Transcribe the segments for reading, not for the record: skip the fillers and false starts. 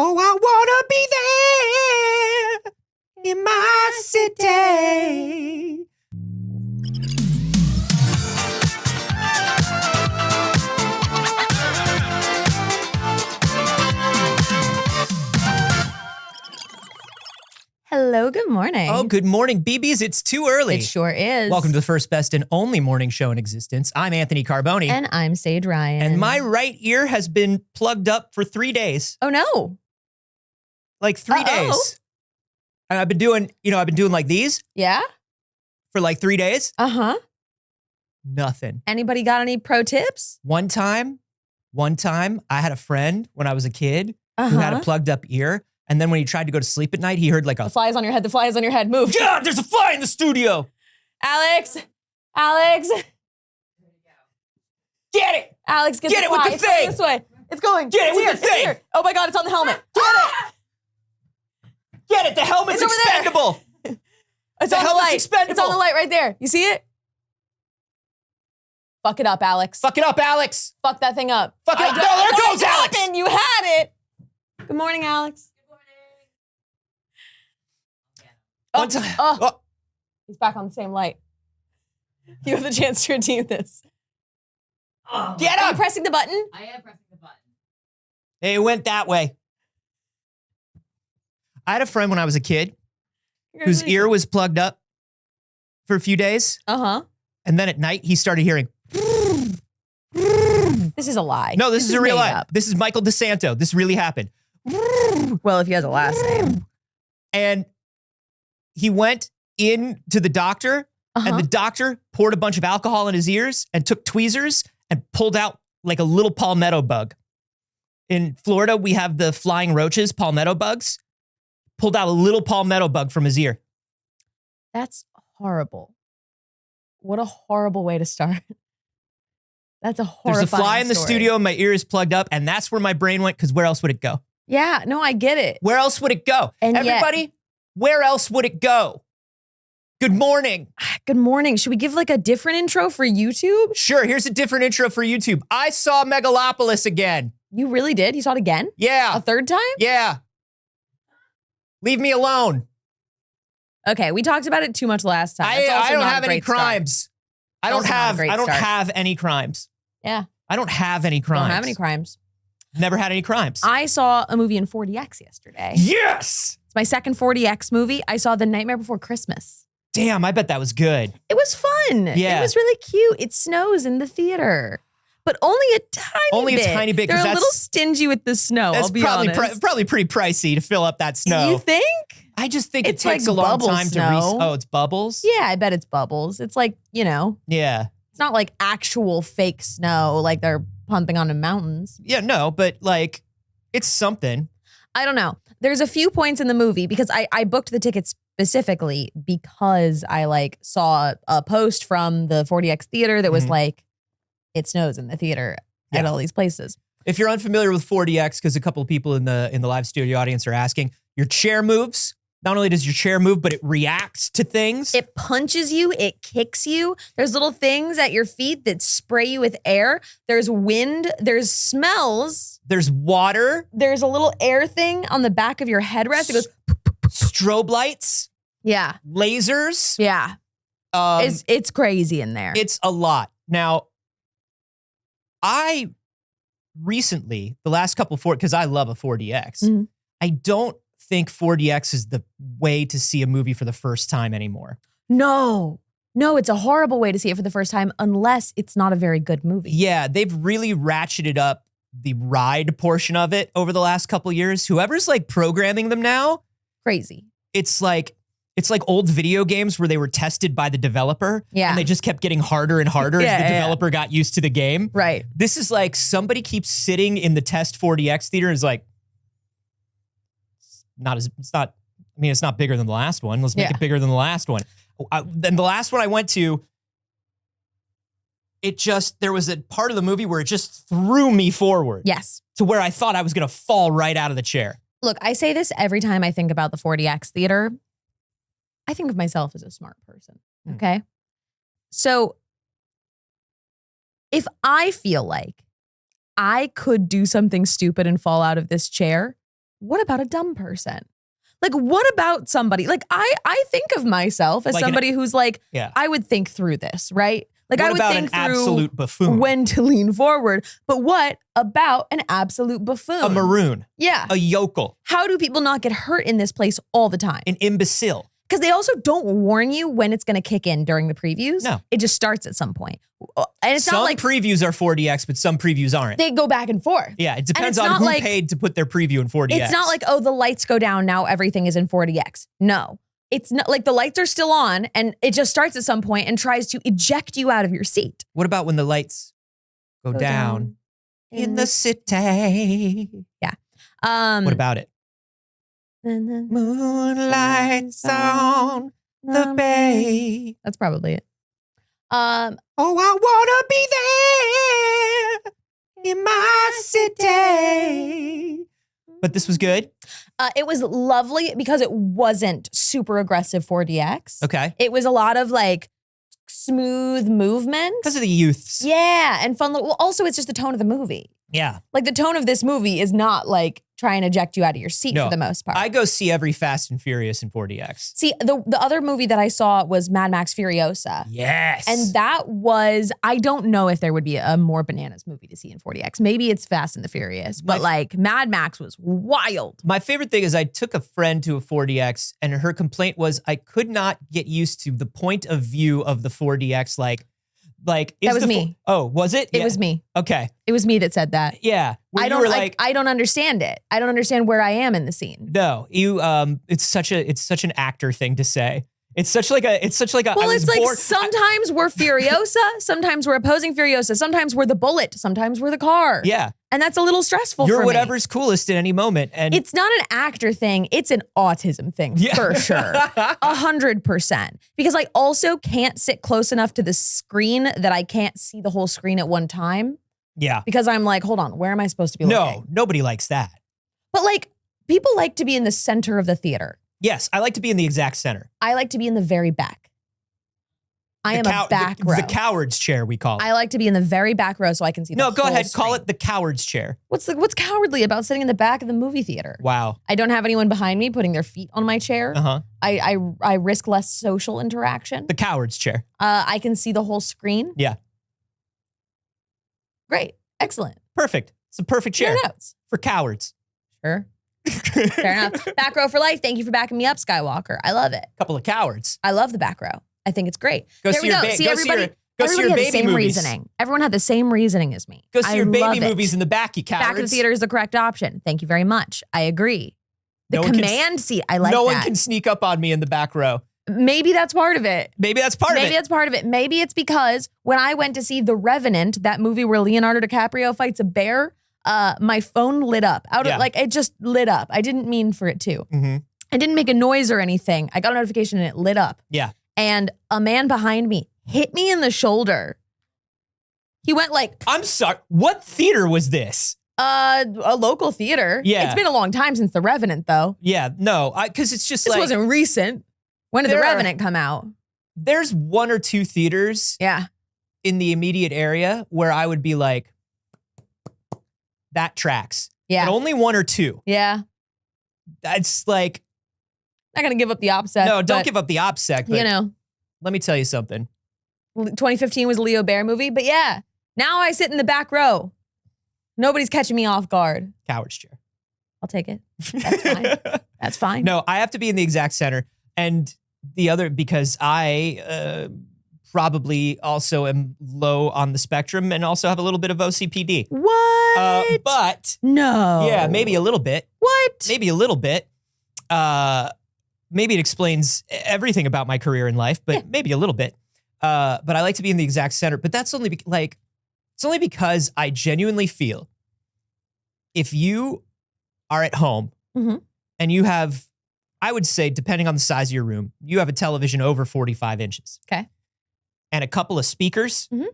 Oh, I wanna be there in my city. Hello, good morning. Oh, good morning, BBs. It's too early. It sure is. Welcome to the first, best, and only morning show in existence. I'm Anthony Carboni. And I'm Saige Ryan. And my right ear has been plugged up for 3 days. Oh, no. Like 3 days. And I've been doing like these. Yeah? For like 3 days. Uh-huh. Nothing. Anybody got any pro tips? One time, I had a friend when I was a kid who had a plugged up ear. And then when he tried to go to sleep at night, he heard like The fly is on your head. The fly is on your head. Move. God, there's a fly in the studio. Alex. Get it. Alex, get it the fly. with the It's thing. going this way. It's going. Get it It's with here. the thing. It's here. Oh my God, it's on the helmet. Get it. The helmet's It's over there. expendable. It's The on the helmet's light. expendable. It's on the light right there. You see it? Fuck it up, Alex. Fuck it up, Alex. Fuck that thing up. Fuck it up. No, there goes Alex. Happened. You had it. Good morning, Alex. One time. Oh. He's back on the same light. You have the chance to redeem this. Oh. Get Are up. you pressing the button? I am pressing the button. It went that way. I had a friend when I was a kid whose ear was plugged up for a few days. Uh-huh. And then at night, he started hearing. This is a lie. No, this is a real made lie. up. This is Michael DeSanto. This really happened. Well, if he has a last name. And he went in to the doctor, and the doctor poured a bunch of alcohol in his ears and took tweezers and pulled out like a little palmetto bug. In Florida, we have the flying roaches, palmetto bugs. Pulled out a little palmetto bug from his ear. That's horrible. What a horrible way to start. That's a horrifying There's a fly in the story. studio, my ear is plugged up, and that's where my brain went, because where else would it go? Yeah, no, I get it. Where else would it go? And Everybody, where else would it go? Good morning. Good morning. Should we give like a different intro for YouTube? Sure, here's a different intro for YouTube. I saw Megalopolis again. You really did? You saw it again? Yeah. A third time? Yeah. Leave me alone. Okay, we talked about it too much last time. I don't have any crimes. I don't have any crimes. Yeah. I don't have any crimes. Don't have any crimes. Never had any crimes. I saw a movie in 4DX yesterday. Yes! It's my second 4DX movie. I saw The Nightmare Before Christmas. Damn, I bet that was good. It was fun. Yeah. It was really cute. It snows in the theater. But only a tiny bit. A tiny bit. They're a little stingy with the snow, That's I'll be honest. probably pretty pricey to fill up that snow. You think? I just think It's it takes like a long bubble time snow. to Oh, it's bubbles? Yeah, I bet it's bubbles. It's like, Yeah. it's not like actual fake snow like they're pumping onto mountains. Yeah, no, but like, it's something. I don't know. There's a few points in the movie because I booked the tickets specifically because I like saw a post from the 4DX theater that was like, it snows in the theater at all these places. If you're unfamiliar with 4DX, because a couple of people in the live studio audience are asking, your chair moves. Not only does your chair move, but it reacts to things. It punches you. It kicks you. There's little things at your feet that spray you with air. There's wind. There's smells. There's water. There's a little air thing on the back of your headrest. It goes, strobe lights. yeah. Lasers. Yeah. It's crazy in there. It's a lot. Now, I recently, the last couple because I love a 4DX, I don't think 4DX is the way to see a movie for the first time anymore. No, it's a horrible way to see it for the first time unless it's not a very good movie. Yeah, they've really ratcheted up the ride portion of it over the last couple years. Whoever's like programming them now, Crazy. it's like old video games where they were tested by the developer. Yeah. And they just kept getting harder and harder as the developer got used to the game. Right. This is like somebody keeps sitting in the test 4DX theater and is like, it's not bigger than the last one. Let's make it bigger than the last one. Then the last one I went to, there was a part of the movie where it just threw me forward. Yes. To where I thought I was going to fall right out of the chair. Look, I say this every time I think about the 4DX theater. I think of myself as a smart person. Okay. So if I feel like I could do something stupid and fall out of this chair, what about a dumb person? Like, what about somebody? Like, I think of myself as Like somebody who's like, Yeah. I would think through this, right? Like, What I would about think an through absolute buffoon? when to lean forward. But what about an absolute buffoon? A maroon. Yeah. A yokel. How do people not get hurt in this place all the time? An imbecile. Because they also don't warn you when it's going to kick in during the previews. No. It just starts at some point. And it's Some not like previews are 4DX, but some previews aren't. they go back and forth. Yeah, it depends it's on not who like- paid to put their preview in 4DX. It's not like, oh, the lights go down, now everything is in 4DX. No. It's not like the lights are still on and it just starts at some point and tries to eject you out of your seat. What about when the lights go down in the city? Yeah. What about it? Moonlights on the bay. That's probably it. Oh, I wanna be there in my city. But this was good. It was lovely because it wasn't super aggressive 4DX. Okay. It was a lot of like smooth movement. Because of the youths. Yeah, and fun. Well, also, it's just the tone of the movie. Yeah. Like the tone of this movie is not like trying to eject you out of your seat No, for the most part. I go see every Fast and Furious in 4DX. See, the other movie that I saw was Mad Max Furiosa. Yes. And that was, I don't know if there would be a more bananas movie to see in 4DX. Maybe it's Fast and the Furious, but like Mad Max was wild. My favorite thing is I took a friend to a 4DX and her complaint was I could not get used to the point of view of the 4DX. Like is That was the me. Oh, was it? It was me. Okay. It was me that said that. Yeah. Where I you don't were like, I don't understand it. I don't understand where I am in the scene. no, you it's such an actor thing to say. It's such like a Well, I was it's like born- sometimes we're Furiosa, sometimes we're opposing Furiosa, sometimes we're the bullet, sometimes we're the car. Yeah. And that's a little stressful You're for me. whatever's coolest at any moment. And It's not an actor thing. It's an autism thing Yeah. for sure. 100%. Because I also can't sit close enough to the screen that I can't see the whole screen at one time. yeah. Because I'm like, hold on, where am I supposed to be No, looking? nobody likes that. But like, people like to be in the center of the theater. Yes, I like to be in the exact center. I like to be in the very back. I am a back row. The coward's chair, we call it. I like to be in the very back row so I can see the No, go whole ahead. Call screen. it the coward's chair. What's cowardly about sitting in the back of the movie theater? Wow. I don't have anyone behind me putting their feet on my chair. Uh-huh. I risk less social interaction. The coward's chair. I can see the whole screen. Yeah. Great. Excellent. Perfect. It's a perfect chair Fair notes. for cowards. Sure. Fair enough. Back row for life. Thank you for backing me up, Skywalker. I love it. Couple of cowards. I love the back row. I think it's great. Go there see we your go. ba- See, go see everybody, your- go see everybody your had baby the same movies. reasoning. Everyone had the same reasoning as me. Go see I your baby love it. movies in the back, you cowards. Back of the theater is the correct option. Thank you very much. I agree. The No one can- command seat. I like no that. one can sneak up on me in the back row. Maybe that's part of it. Maybe that's part Maybe of it. that's part of it. Maybe it's because when I went to see The Revenant, that movie where Leonardo DiCaprio fights a bear, my phone lit up. Yeah. It just lit up. I didn't mean for it to. Mm-hmm. I didn't make a noise or anything. I got a notification and it lit up. Yeah. And a man behind me hit me in the shoulder. He went like, I'm sorry. What theater was this? a local theater. Yeah. It's been a long time since The Revenant, though. Yeah, no, because it's just This like wasn't recent. When did The There are- Revenant come out? there's one or two theaters Yeah. in the immediate area where I would be like, that tracks. Yeah. And only one or two. Yeah. That's like, Not going to give up the OPSEC. no, don't but, give up the OPSEC. But You know, let me tell you something. 2015 was a Leo Bear movie. But yeah, now I sit in the back row. Nobody's catching me off guard. Coward's chair. I'll take it. That's fine. That's fine. No, I have to be in the exact center. And the other, because I probably also am low on the spectrum and also have a little bit of OCPD. What? But no. yeah, maybe a little bit. What? Maybe a little bit. Maybe it explains everything about my career in life, but maybe a little bit. But I like to be in the exact center. But that's only it's only because I genuinely feel if you are at home Mhm. and you have, I would say, depending on the size of your room, you have a television over 45 inches. Okay. And a couple of speakers, Mhm.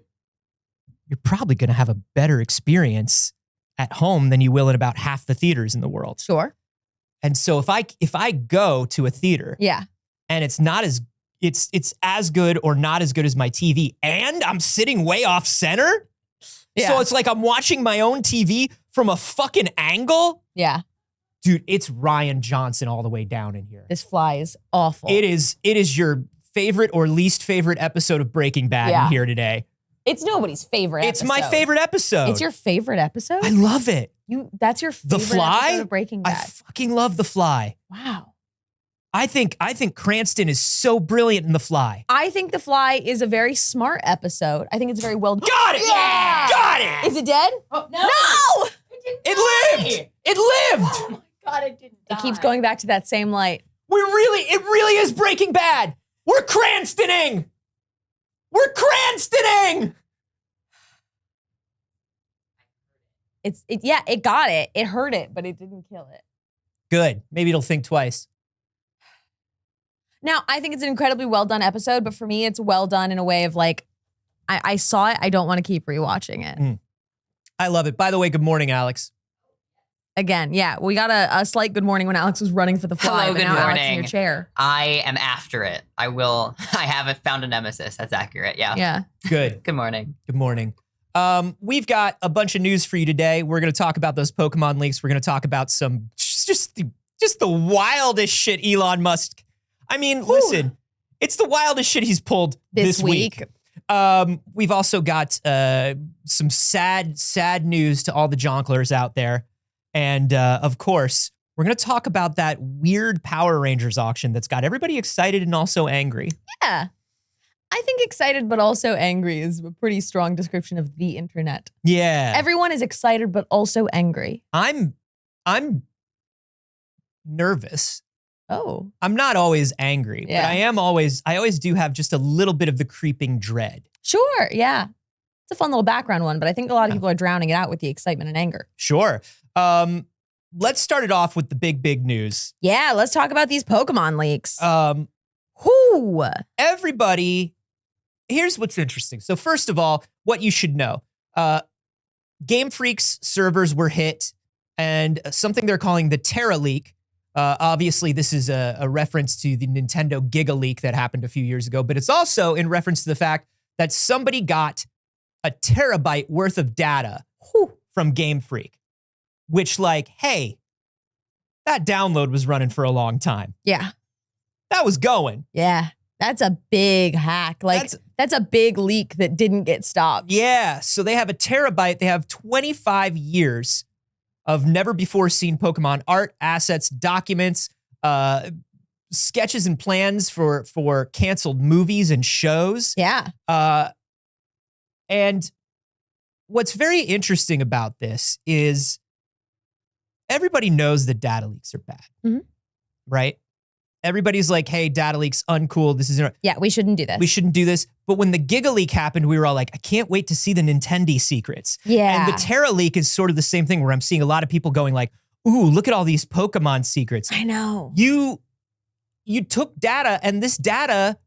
you're probably going to have a better experience at home than you will in about half the theaters in the world. Sure. And so if I go to a theater Yeah. and it's not as it's as good or not as good as my TV and I'm sitting way off center, Yeah. so it's like I'm watching my own TV from a fucking angle. Yeah. Dude, it's Ryan Johnson all the way down in here. This fly is awful. It is your favorite or least favorite episode of Breaking Bad in here today. It's nobody's favorite It's episode. my favorite episode. It's your favorite episode? I love it. That's your favorite The Fly? episode of Breaking Bad. I fucking love The Fly. Wow. I think Cranston is so brilliant in The Fly. I think The Fly is a very smart episode. I think it's very well done. Got it! Yeah! Got it! Is it dead? Oh, no! No! It lived! It lived! Oh my God, it didn't die. It keeps going back to that same light. It really is Breaking Bad. We're Cranstoning! We're Cranstoning! It got it. It hurt it, but it didn't kill it. Good. Maybe it'll think twice. Now, I think it's an incredibly well done episode, but for me, it's well done in a way of like, I saw it. I don't want to keep rewatching it. I love it. By the way, good morning, Alex. Again, yeah, we got a slight good morning when Alex was running for the fly. Hello, but good now Alex in morning. your chair. I am after it. I haven't found a nemesis. That's accurate. Yeah. Yeah. Good. Good morning. Good morning. We've got a bunch of news for you today. We're going to talk about those Pokemon leaks. We're going to talk about some just the wildest shit Elon Musk. I mean, listen, it's the wildest shit he's pulled this week. We've also got some sad news to all the jonklers out there. And of course, we're going to talk about that weird Power Rangers auction that's got everybody excited and also angry. Yeah. I think excited but also angry is a pretty strong description of the internet. Yeah. Everyone is excited but also angry. I'm nervous. Oh. I'm not always angry, Yeah. but I always do have just a little bit of the creeping dread. Sure, yeah. It's a fun little background one, but I think a lot of people are drowning it out with the excitement and anger. Sure. Let's start it off with the big news. Yeah, let's talk about these Pokemon leaks. Who? Everybody, here's what's interesting. So first of all, what you should know. Game Freak's servers were hit and something they're calling the Terra leak. Obviously, this is a reference to the Nintendo Giga leak that happened a few years ago, but it's also in reference to the fact that somebody got a terabyte worth of data from Game Freak, which like, hey, that download was running for a long time. Yeah. That was going. Yeah. That's a big hack. Like, that's a big leak that didn't get stopped. Yeah. So they have a terabyte. They have 25 years of never before seen Pokemon art, assets, documents, sketches and plans for canceled movies and shows. Yeah. And what's very interesting about this is everybody knows that data leaks are bad, right? Everybody's like, hey, data leaks, uncool. This is Yeah, we shouldn't do this. we shouldn't do this. But when the Giga leak happened, we were all like, I can't wait to see the Nintendo secrets. Yeah. And the Terra leak is sort of the same thing where I'm seeing a lot of people going like, ooh, look at all these Pokemon secrets. I know. You took data, and this data,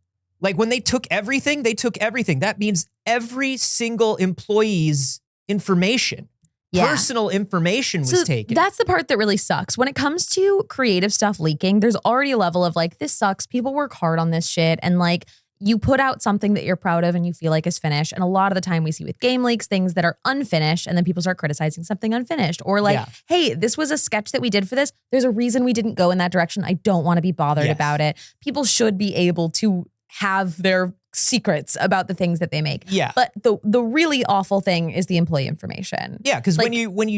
like when they took everything, they took everything. That means every single employee's information. Yeah. Personal information was taken. That's the part that really sucks. When it comes to creative stuff leaking, there's already a level of like, this sucks. People work hard on this shit. And like, you put out something that you're proud of and you feel like is finished. And a lot of the time we see with game leaks, things that are unfinished, and then people start criticizing something unfinished. Or like, hey, this was a sketch that we did for this. There's a reason we didn't go in that direction. I don't want to be bothered about it. People should be able to have their secrets about the things that they make. Yeah. But the really awful thing is the employee information. Yeah, because Like- when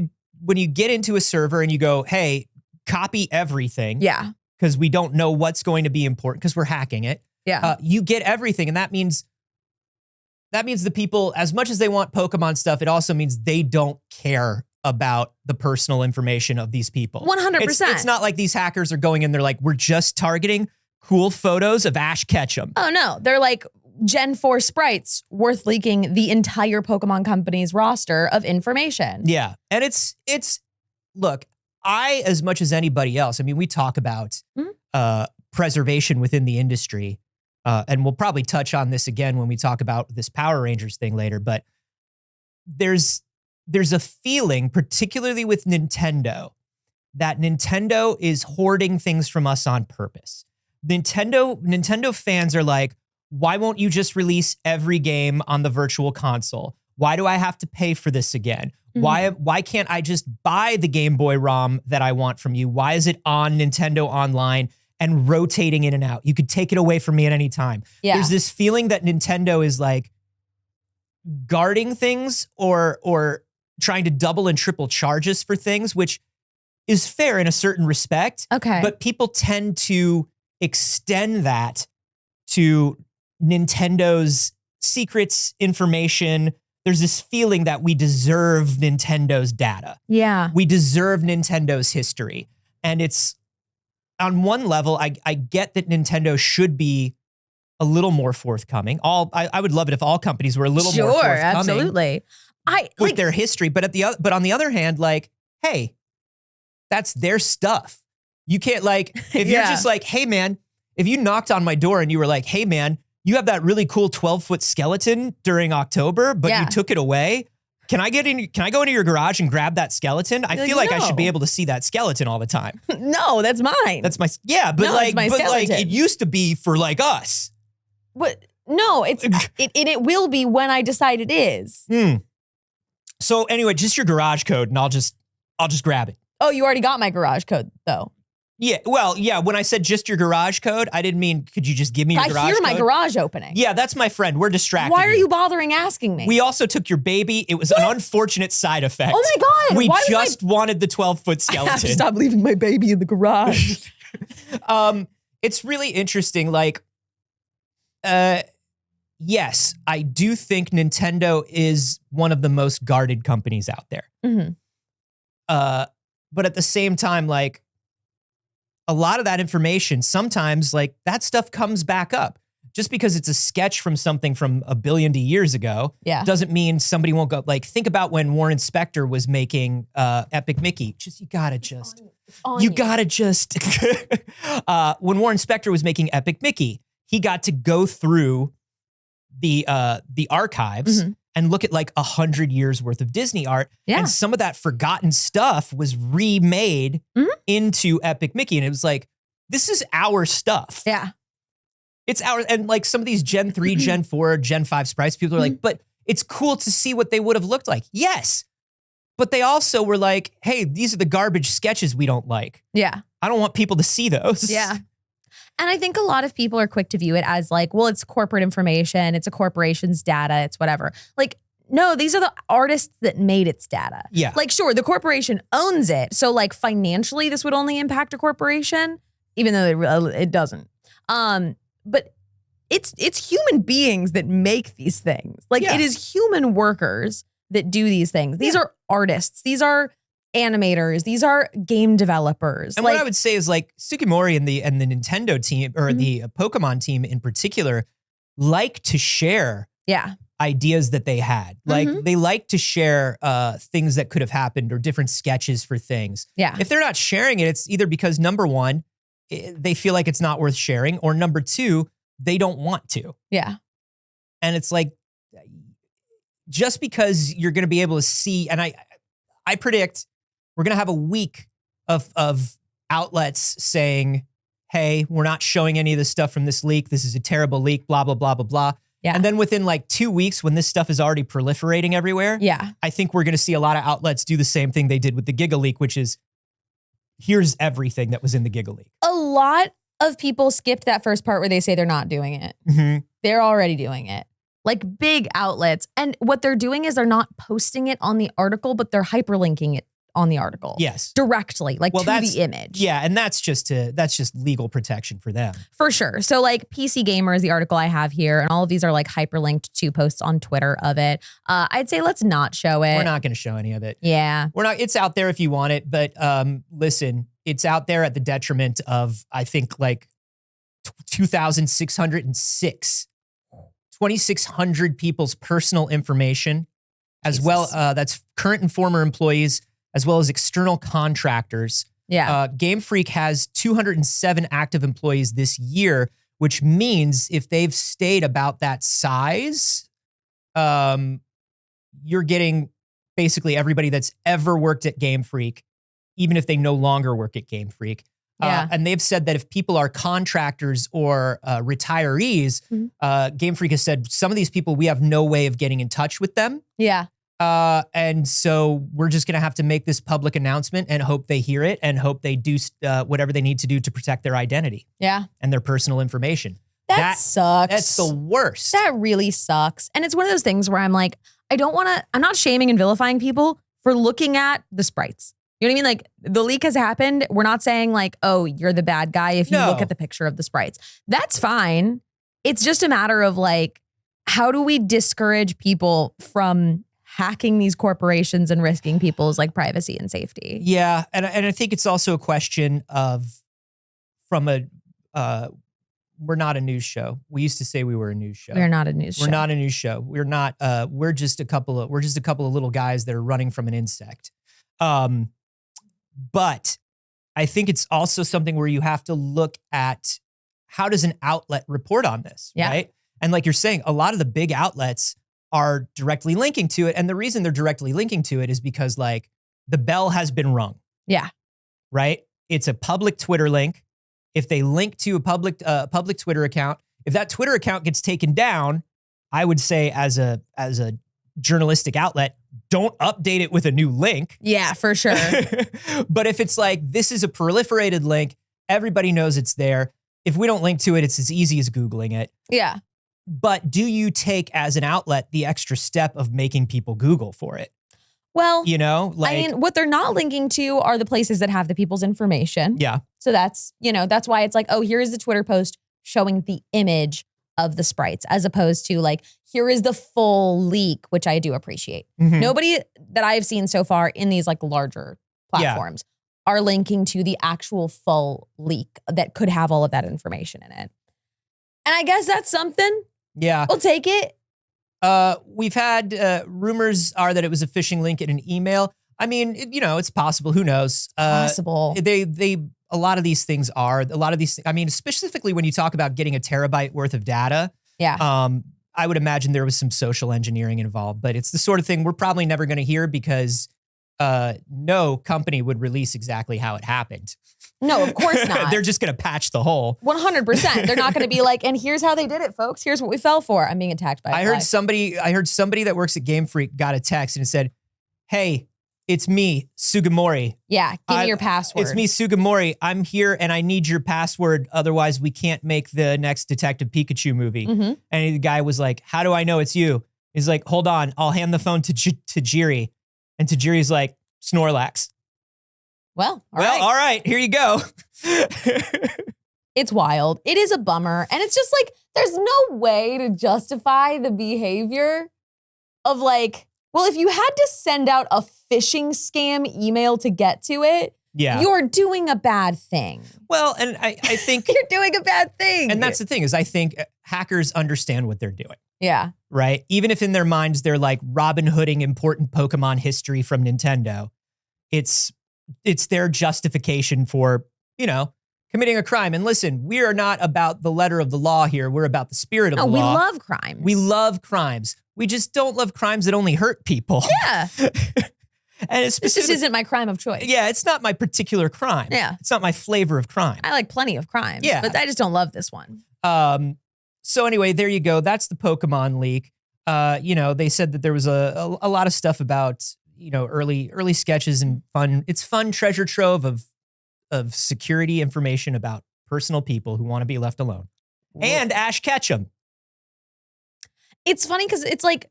you get into a server and you go, hey, copy everything. Yeah. Because we don't know what's going to be important because we're hacking it. Yeah. You get everything, and that means the people, as much as they want Pokemon stuff, it also means they don't care about the personal information of these people. 100%. It's not like these hackers are going in, they're like, we're just targeting cool photos of Ash Ketchum. Oh no, they're like Gen 4 sprites worth leaking the entire Pokemon company's roster of information. Yeah. And it's look, I, as much as anybody else, I mean, we talk about preservation within the industry. And we'll probably touch on this again when we talk about this Power Rangers thing later, but there's a feeling, particularly with Nintendo, that Nintendo is hoarding things from us on purpose. Nintendo fans are like, why won't you just release every game on the virtual console? Why do I have to pay for this again? Mm-hmm. Why can't I just buy the Game Boy ROM that I want from you? Why is it on Nintendo Online and rotating in and out? You could take it away from me at any time. Yeah. There's this feeling that Nintendo is like guarding things or trying to double and triple charges for things, which is fair in a certain respect. Okay. But people tend to extend that to Nintendo's secrets, information. There's this feeling that we deserve Nintendo's data. Yeah. We deserve Nintendo's history. And it's, on one level, I get that Nintendo should be a little more forthcoming. I would love it if all companies were a little more forthcoming. Sure, absolutely. With their history. But on the other hand, like, hey, that's their stuff. You can't, like, if you're just like, hey man, if you knocked on my door and you were like, hey man, you have that really cool 12-foot skeleton during October, but you took it away. Can I go into your garage and grab that skeleton? I feel like I should be able to see that skeleton all the time. No, that's mine. That's my, yeah, but No, like, it's my but like skeleton. it used to be for like us. But no, it will be when I decide it is. So anyway, just your garage code and I'll just grab it. Oh, you already got my garage code though. Yeah, well, yeah, when I said just your garage code, I didn't mean, could you just give me your garage code? I hear my garage opening. Yeah, that's my friend. We're distracted. Why are you bothering asking me? We also took your baby. It was an unfortunate side effect. Oh my God. We just wanted the 12-foot skeleton. I have to stop leaving my baby in the garage. It's really interesting. Like, yes, I do think Nintendo is one of the most guarded companies out there. Mm-hmm. But at the same time, like, a lot of that information, sometimes like that stuff comes back up. Just because it's a sketch from something from a billion years ago, doesn't mean somebody won't go. Like, think about when Warren Spector was making Epic Mickey. When Warren Spector was making Epic Mickey, he got to go through the archives and look at like 100 years worth of Disney art. Yeah. And some of that forgotten stuff was remade into Epic Mickey. And it was like, this is our stuff. Yeah. It's ours. And like some of these Gen 3, Gen 4, Gen 5 sprites, people are like, but it's cool to see what they would have looked like. Yes. But they also were like, hey, these are the garbage sketches we don't like. Yeah. I don't want people to see those. Yeah. And I think a lot of people are quick to view it as like, well, it's corporate information. It's a corporation's data. It's whatever. Like, no, these are the artists that made its data. Yeah. Like, sure, the corporation owns it. So like financially, this would only impact a corporation, even though it doesn't. But it's human beings that make these things. Like it is human workers that do these things. These are artists. These are animators. These are game developers. And what I would say is like Sugimori and the Nintendo team or the Pokemon team in particular like to share ideas that they had. Like they like to share things that could have happened or different sketches for things. Yeah. If they're not sharing it, it's either because number one, they feel like it's not worth sharing, or number two, they don't want to. Yeah. And it's like, just because you're going to be able to see, and I predict we're going to have a week of outlets saying, hey, we're not showing any of this stuff from this leak. This is a terrible leak, blah, blah, blah, blah, blah. Yeah. And then within like 2 weeks, when this stuff is already proliferating everywhere, I think we're going to see a lot of outlets do the same thing they did with the Giga Leak, which is, here's everything that was in the Giga Leak. A lot of people skipped that first part where they say they're not doing it. They're already doing it. Like big outlets. And what they're doing is they're not posting it on the article, but they're hyperlinking it on the article. Yes. Directly, like to the image. Yeah, and that's just legal protection for them. For sure. So like PC Gamer is the article I have here, and all of these are like hyperlinked to posts on Twitter of it. I'd say let's not show it. We're not going to show any of it. Yeah. We're not. It's out there if you want it, but listen, it's out there at the detriment of, I think, like 2,600 people's personal information, as well. That's current and former employees, as well as external contractors. Yeah. Game Freak has 207 active employees this year, which means if they've stayed about that size, you're getting basically everybody that's ever worked at Game Freak, even if they no longer work at Game Freak. Yeah. And they've said that if people are contractors or retirees, Game Freak has said some of these people, we have no way of getting in touch with them. Yeah. And so we're just going to have to make this public announcement and hope they hear it and hope they do whatever they need to do to protect their identity. Yeah. And their personal information. That sucks. That's the worst. That really sucks. And it's one of those things where I'm like, I'm not shaming and vilifying people for looking at the sprites. You know what I mean? Like, the leak has happened. We're not saying like, oh, you're the bad guy if you look at the picture of the sprites. That's fine. It's just a matter of like, how do we discourage people from hacking these corporations and risking people's like privacy and safety? Yeah. And I think it's also a question of we're not a news show. We used to say we were a news show. We're not a news show. We're not a news show. We're not, we're just a couple of little guys that are running from an insect. But I think it's also something where you have to look at how does an outlet report on this, right? And like you're saying, a lot of the big outlets are directly linking to it. And the reason they're directly linking to it is because like the bell has been rung. Yeah. Right? It's a public Twitter link. If they link to a public Twitter account, if that Twitter account gets taken down, I would say as a journalistic outlet, don't update it with a new link. Yeah, for sure. But if it's like, this is a proliferated link, everybody knows it's there. If we don't link to it, it's as easy as Googling it. Yeah. But do you take as an outlet the extra step of making people Google for it? Well, you know, like, I mean, what they're not linking to are the places that have the people's information. Yeah. So that's why it's like, oh, here is the Twitter post showing the image of the sprites, as opposed to like, here is the full leak, which I do appreciate. Mhm. Nobody that I've seen so far in these like larger platforms are linking to the actual full leak that could have all of that information in it. And I guess that's something. Yeah. We'll take it. We've had rumors are that it was a phishing link in an email. I mean, it's possible. Who knows? Possible. A lot of these things are. I mean, specifically when you talk about getting a terabyte worth of data. Yeah. I would imagine there was some social engineering involved, but it's the sort of thing we're probably never going to hear because no company would release exactly how it happened. No, of course not. They're just going to patch the hole. 100%. They're not going to be like, and here's how they did it, folks. Here's what we fell for. I'm being attacked by a I heard somebody that works at Game Freak got a text and it said, "Hey, it's me, Sugimori. Yeah, give me your password. It's me, Sugimori. I'm here and I need your password. Otherwise, we can't make the next Detective Pikachu movie." Mhm. And the guy was like, "How do I know it's you?" He's like, "Hold on, I'll hand the phone to Tajiri." And Tajiri's like, "Snorlax." Well, all right, here you go. It's wild. It is a bummer. And it's just like, there's no way to justify the behavior of like, well, if you had to send out a phishing scam email to get to it, you're doing a bad thing. Well, and I think you're doing a bad thing. And that's the thing is I think hackers understand what they're doing. Yeah. Right? Even if in their minds they're like Robin Hooding important Pokemon history from Nintendo, it's their justification for, committing a crime. And listen, we are not about the letter of the law here. We're about the spirit of the law. We love crimes. We love crimes. We just don't love crimes that only hurt people. Yeah. And it's this just isn't my crime of choice. Yeah, it's not my particular crime. Yeah. It's not my flavor of crime. I like plenty of crimes. Yeah. But I just don't love this one. So anyway, there you go. That's the Pokemon leak. They said that there was a lot of stuff about, early sketches and fun. It's fun treasure trove of security information about personal people who want to be left alone. Whoa. And Ash Ketchum. It's funny because it's like,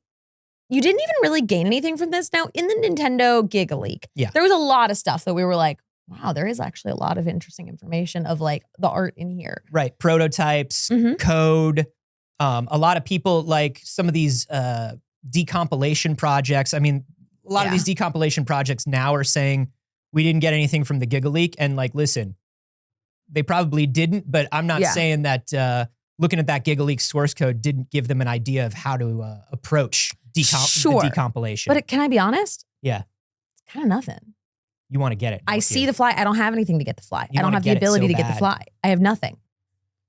you didn't even really gain anything from this. Now, in the Nintendo Giga Leak, there was a lot of stuff that we were like, wow, there is actually a lot of interesting information of like the art in here. Right. Prototypes, code. A lot of people like some of these decompilation projects. I mean, a lot of these decompilation projects now are saying we didn't get anything from the Giga Leak. And like, listen, they probably didn't, but I'm not saying that looking at that Giga Leak source code didn't give them an idea of how to approach the decompilation. But can I be honest? Yeah. It's kind of nothing. You want to get it. I see the fly. I don't have anything to get the fly. I don't have the ability to get the fly. I have nothing.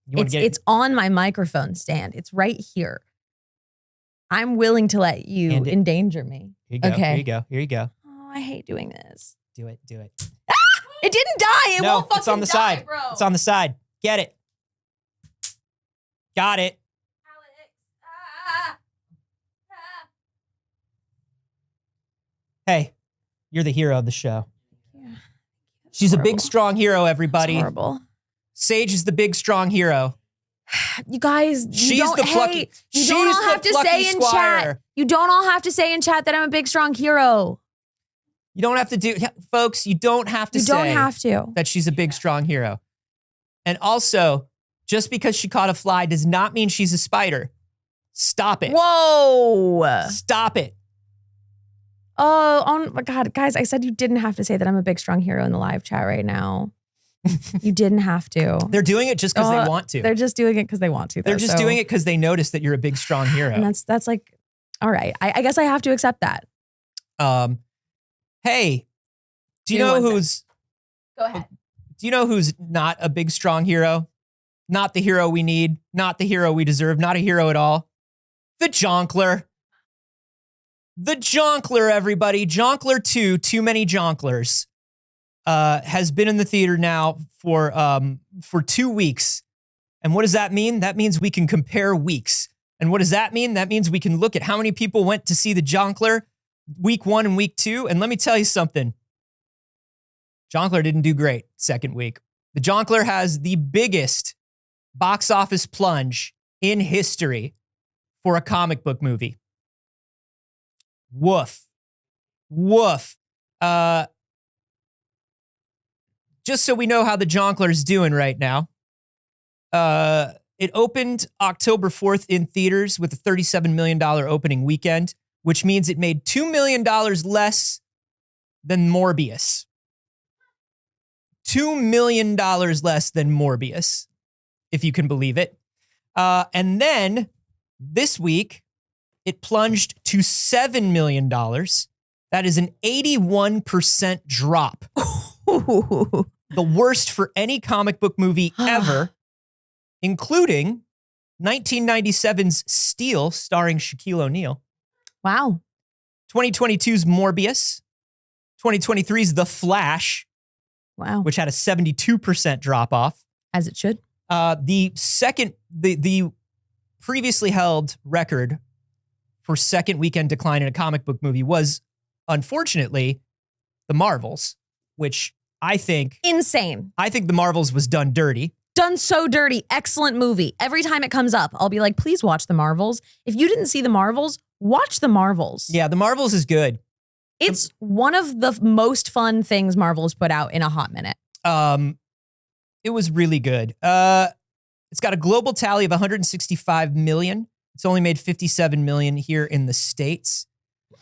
It's on my microphone stand. It's right here. I'm willing to let you endanger me. Here you go. Okay. Here you go. Oh, I hate doing this. Do it. It didn't die. It No, won't fucking it's on the die, side. bro. It's on the side. Get it. Got it. Hey, you're the hero of the show. Yeah. She's a big, strong hero, everybody. That's horrible. Saige is the big, strong hero. You guys, She's the plucky. You don't all have to say in chat. You don't all have to say in chat that I'm a big, strong hero. You don't have to do, folks, you don't have to say You don't have to. that she's a big, strong hero. And also, just because she caught a fly does not mean she's a spider. Stop it. Whoa. Stop it. Oh my God, guys, I said you didn't have to say that I'm a big, strong hero in the live chat right now. You didn't have to. They're doing it just because they want to. They're just doing it because they want to. They're just doing it because they notice that you're a big, strong hero. And that's like, all right. I guess I have to accept that. Hey, do you know who's... Go ahead. Do you know who's not a big, strong hero? Not the hero we need. Not the hero we deserve. Not a hero at all. The Jonkler. The Jonkler, everybody. Jonkler 2, Too Many Jonklers, has been in the theater now for 2 weeks. And what does that mean? That means we can compare weeks. And what does that mean? That means we can look at how many people went to see the Jonkler week 1 and week 2. And let me tell you something. Jonkler didn't do great second week. The Jonkler has the biggest box office plunge in history for a comic book movie. Woof. Woof. Just so we know how the Jonkler's doing right now. It opened October 4th in theaters with a $37 million opening weekend, which means it made $2 million less than Morbius. $2 million less than Morbius, if you can believe it. And then this week, it plunged to $7 million. That is an 81% drop. The worst for any comic book movie ever, including 1997's Steel, starring Shaquille O'Neal. Wow. 2022's Morbius. 2023's The Flash. Wow. Which had a 72% drop off. As it should. The previously held record for second weekend decline in a comic book movie was, unfortunately, The Marvels, which I think... Insane. I think The Marvels was done dirty. Done so dirty. Excellent movie. Every time it comes up, I'll be like, please watch The Marvels. If you didn't see The Marvels, watch The Marvels. Yeah, The Marvels is good. It's one of the most fun things Marvel has put out in a hot minute. It was really good. It's got a global tally of 165 million. It's only made 57 million here in the States.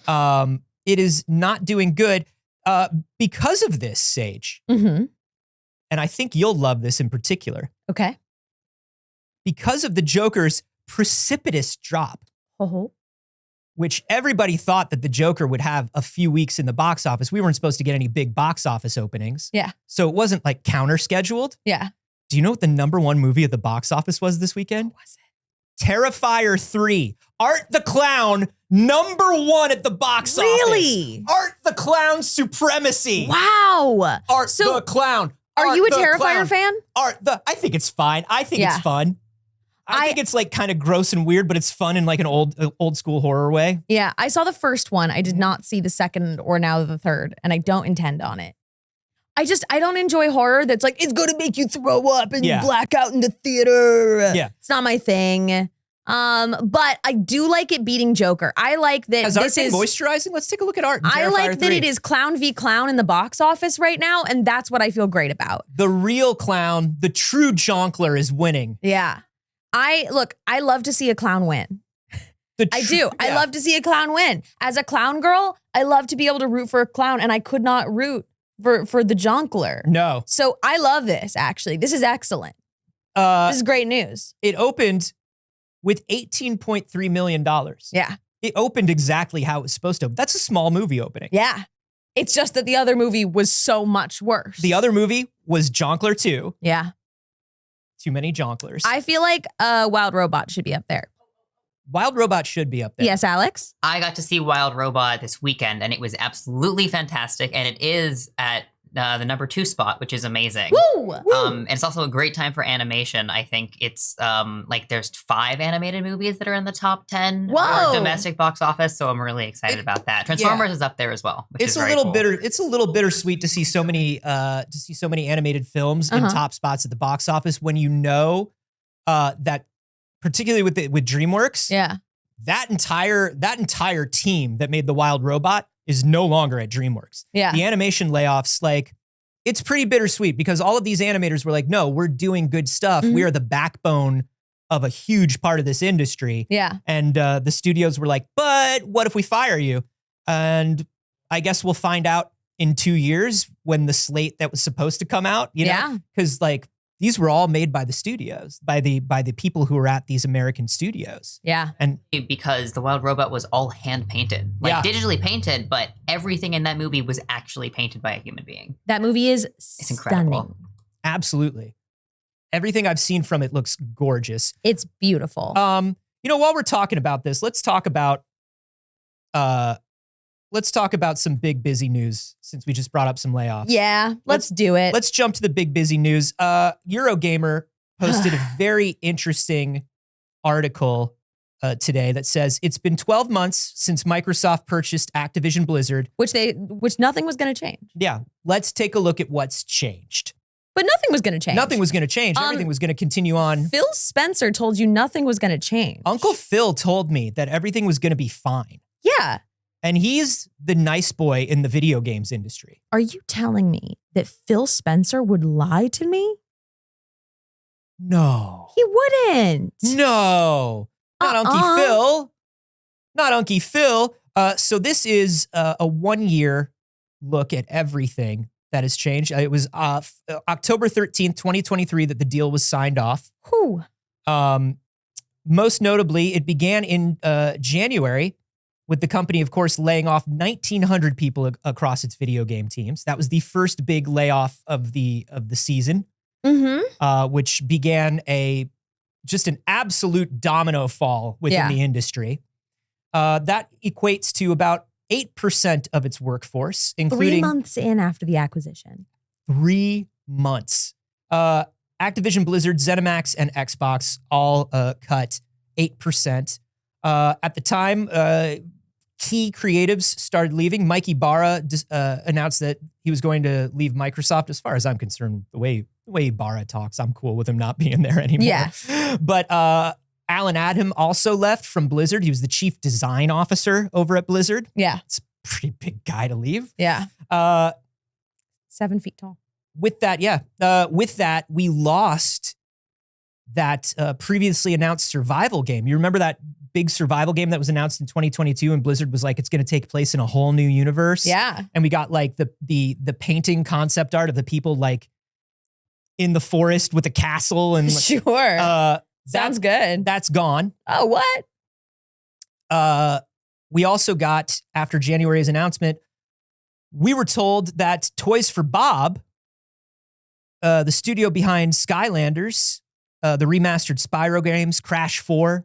It is not doing good because of this, Saige. Mm-hmm. And I think you'll love this in particular. Okay. Because of the Joker's precipitous drop. Oh. Which everybody thought that the Joker would have a few weeks in the box office. We weren't supposed to get any big box office openings. Yeah. So it wasn't like counter scheduled. Yeah. Do you know what the #1 movie at the box office was this weekend? What was it? Terrifier 3. Art the Clown, #1 at the box office. Really? Art the Clown supremacy. Wow. Art the Clown. Are you a Terrifier fan? I think it's fine. I think it's fun. I think it's like kind of gross and weird, but it's fun in like an old school horror way. Yeah, I saw the first one. I did not see the second or now the third, and I don't intend on it. I don't enjoy horror that's like, it's gonna make you throw up and black out in the theater. Yeah. It's not my thing. But I do like it beating Joker. I like that Has Art been moisturizing? Let's take a look at Art. I like that it is clown v clown in the box office right now, and that's what I feel great about. The real clown, the true Jonkler is winning. Yeah. I love to see a clown win. I do. Yeah. I love to see a clown win. As a clown girl, I love to be able to root for a clown, and I could not root for the Jonkler. No. So I love this, actually. This is excellent. This is great news. It opened with $18.3 million. Yeah. It opened exactly how it was supposed to. That's a small movie opening. Yeah. It's just that the other movie was so much worse. The other movie was Jonkler 2. Yeah. Too many Jonklers. I feel like Wild Robot should be up there. Wild Robot should be up there. Yes, Alex? I got to see Wild Robot this weekend, and it was absolutely fantastic. And it is at the number 2 spot, which is amazing. Woo! And it's also a great time for animation. I think it's like there's 5 animated movies that are in the top 10 Whoa. for domestic box office. So I'm really excited about that. Transformers is up there as well. Which It's is a very little cool. bitter. It's a little bittersweet to see so many animated films in top spots at the box office when you know that, particularly with DreamWorks, Yeah. that entire team that made the Wild Robot is no longer at DreamWorks. Yeah. The animation layoffs, like, it's pretty bittersweet because all of these animators were like, no, we're doing good stuff. We are the backbone of a huge part of this industry. Yeah. And the studios were like, but what if we fire you? And I guess we'll find out in 2 years when the slate that was supposed to come out, you know? Yeah. Because like these were all made by the studios, by the people who were at these American studios. Yeah. And Because the Wild Robot was all hand painted, like digitally painted, but everything in that movie was actually painted by a human being. That movie is It's incredible. stunning. absolutely. Everything I've seen from it looks gorgeous. It's beautiful. While we're talking about this, let's talk about some big busy news since we just brought up some layoffs. yeah, let's do it. Let's jump to the big busy news. Eurogamer posted a very interesting article today that says it's been 12 months since Microsoft purchased Activision Blizzard. which nothing was going to change. Yeah, let's take a look at what's changed. But nothing was going to change. Nothing was going to change. Everything was going to continue on. Phil Spencer told you nothing was going to change. Uncle Phil told me that everything was going to be fine. Yeah. And he's the nice boy in the video games industry. Are you telling me that Phil Spencer would lie to me? No. He wouldn't. No. Not Unky Phil. Not Unky Phil. So this is a 1-year look at everything that has changed. It was October 13th, 2023 that the deal was signed off. Whew. Most notably, it began in January with the company, of course, laying off 1,900 people across its video game teams. That was the first big layoff of the season, which began just an absolute domino fall within the industry. That equates to about 8% of its workforce, including 3 months in after the acquisition. 3 months. Activision Blizzard, ZeniMax, and Xbox all cut 8%. At the time, key creatives started leaving. Mike Ibarra announced that he was going to leave Microsoft. As far as I'm concerned, the way Ibarra talks, I'm cool with him not being there anymore. Yeah. But Alan Adham also left from Blizzard. He was the chief design officer over at Blizzard. Yeah. It's a pretty big guy to leave. Yeah. 7 feet tall. With that, we lost that previously announced survival game. You remember that big survival game that was announced in 2022 and Blizzard was like, it's going to take place in a whole new universe. Yeah. And we got like the painting concept art of the people like in the forest with a castle and Sure. Sounds good. That's gone. Oh, what? We also got, after January's announcement, we were told that Toys for Bob, the studio behind Skylanders, the remastered Spyro games, Crash 4,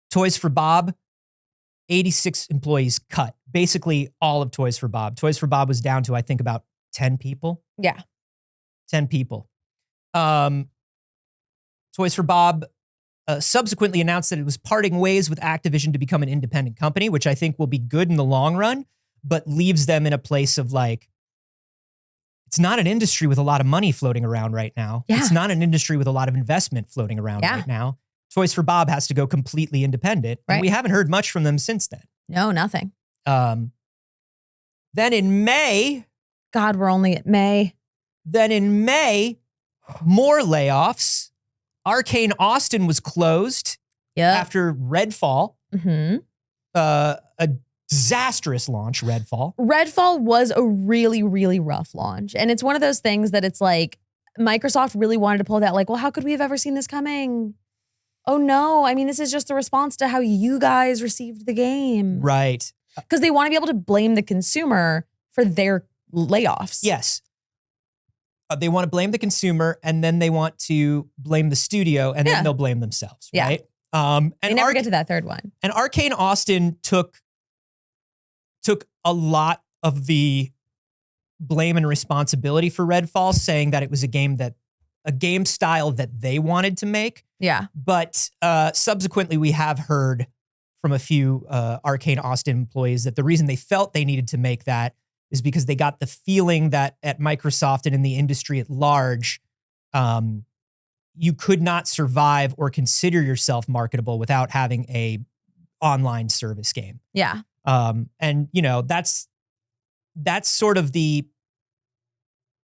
Toys for Bob, 86 employees cut. Basically all of Toys for Bob. Toys for Bob was down to, I think, about 10 people. Yeah. 10 people. Toys for Bob subsequently announced that it was parting ways with Activision to become an independent company, which I think will be good in the long run, but leaves them in a place of like, it's not an industry with a lot of money floating around right now. Yeah. It's not an industry with a lot of investment floating around right now. Toys for Bob has to go completely independent. Right. And we haven't heard much from them since then. No, nothing. Then in May, God, we're only at May. More layoffs. Arcane Austin was closed after Redfall. A disastrous launch, Redfall. Redfall was a really, really rough launch. And it's one of those things that it's like, Microsoft really wanted to pull that, like, well, how could we have ever seen this coming? Oh no, I mean, this is just a response to how you guys received the game. Right. Because they want to be able to blame the consumer for their layoffs. Yes. They want to blame the consumer and then they want to blame the studio and then they'll blame themselves, right? And they never get to that third one. And Arcane Austin took a lot of the blame and responsibility for Redfall, saying that it was a game style that they wanted to make. Yeah. But subsequently, we have heard from a few Arcane Austin employees that the reason they felt they needed to make that is because they got the feeling that at Microsoft and in the industry at large, you could not survive or consider yourself marketable without having a online service game. Yeah. And that's sort of it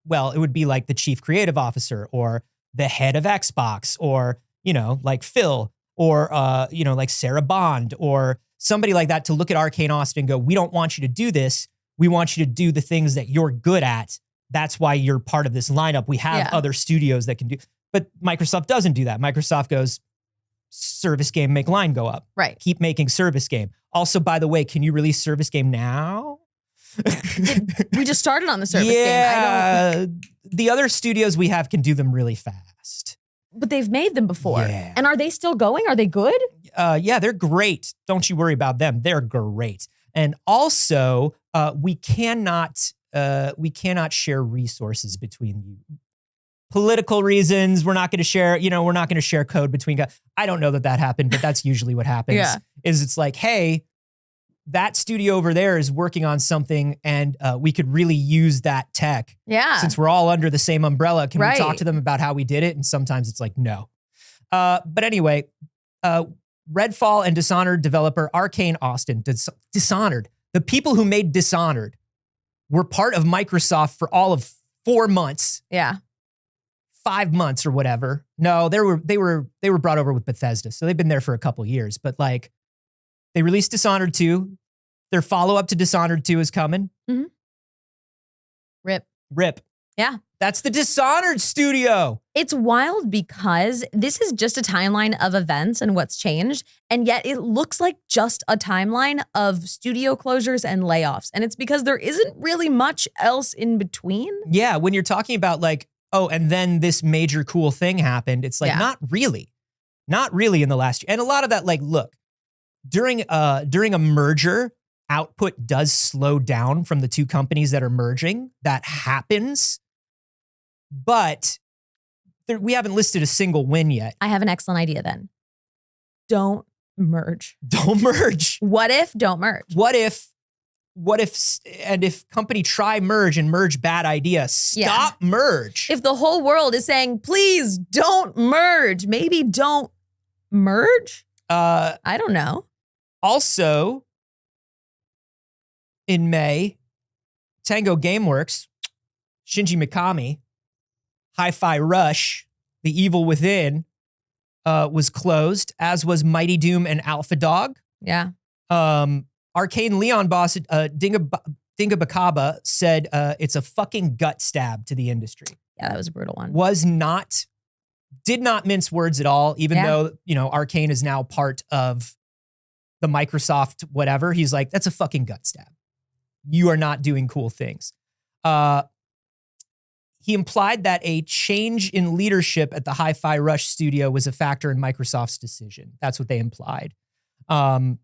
would be like the chief creative officer or the head of Xbox or, like Phil or, like Sarah Bond or somebody like that to look at Arcane Austin and go, we don't want you to do this. We want you to do the things that you're good at. That's why you're part of this lineup. We have other studios that can do, but Microsoft doesn't do that. Microsoft goes, service game, make line go up. Right. Keep making service game. Also, by the way, can you release service game now? We just started on the service game. Yeah. The other studios we have can do them really fast. But they've made them before. Yeah. And are they still going? Are they good? Yeah, they're great. Don't you worry about them. They're great. And also, we cannot share resources between you. Political reasons, we're not going to share, we're not going to share code between guys. I don't know that happened, but that's usually what happens. Yeah. Is it's like, hey, that studio over there is working on something and we could really use that tech. Yeah. Since we're all under the same umbrella, can we Right. talk to them about how we did it? And sometimes it's like, no. But anyway, Redfall and Dishonored developer Arcane Austin, Dishonored, the people who made Dishonored were part of Microsoft for all of 4 months. Yeah. 5 months or whatever. No, they were brought over with Bethesda. So they've been there for a couple years, but like they released Dishonored 2. Their follow-up to Dishonored 2 is coming. Mm-hmm. Rip. Yeah. That's the Dishonored studio. It's wild because this is just a timeline of events and what's changed. And yet it looks like just a timeline of studio closures and layoffs. And it's because there isn't really much else in between. Yeah, when you're talking about like, oh, and then this major cool thing happened, it's like, not really in the last year. And a lot of that, like, look, during a merger, output does slow down from the two companies that are merging. That happens. But we haven't listed a single win yet. I have an excellent idea then. Don't merge. Don't merge. What if don't merge? What if, and if company try merge and merge bad idea, stop merge. If the whole world is saying, please don't merge, maybe don't merge? I don't know. Also, in May, Tango Gameworks, Shinji Mikami, Hi-Fi Rush, The Evil Within, was closed, as was Mighty Doom and Alpha Dog. Yeah. Arcane Leon boss Dinga Bakaba said it's a fucking gut stab to the industry. Yeah, that was a brutal one. Did not mince words at all, even though, Arcane is now part of the Microsoft whatever. He's like, that's a fucking gut stab. You are not doing cool things. He implied that a change in leadership at the Hi-Fi Rush studio was a factor in Microsoft's decision. That's what they implied. Tango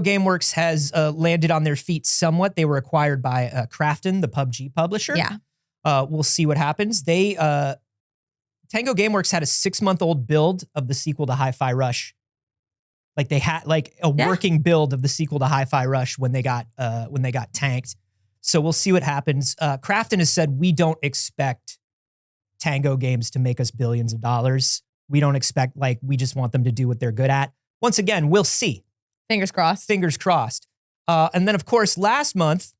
Gameworks has landed on their feet somewhat. They were acquired by Krafton, the PUBG publisher. Yeah. We'll see what happens. Tango Gameworks had a 6-month-old build of the sequel to Hi-Fi Rush. Like they had a working build of the sequel to Hi-Fi Rush when they got tanked. So we'll see what happens. Krafton has said, we don't expect Tango Games to make us billions of dollars. We don't expect, we just want them to do what they're good at. Once again, we'll see. Fingers crossed. Fingers crossed. And then, of course, last month,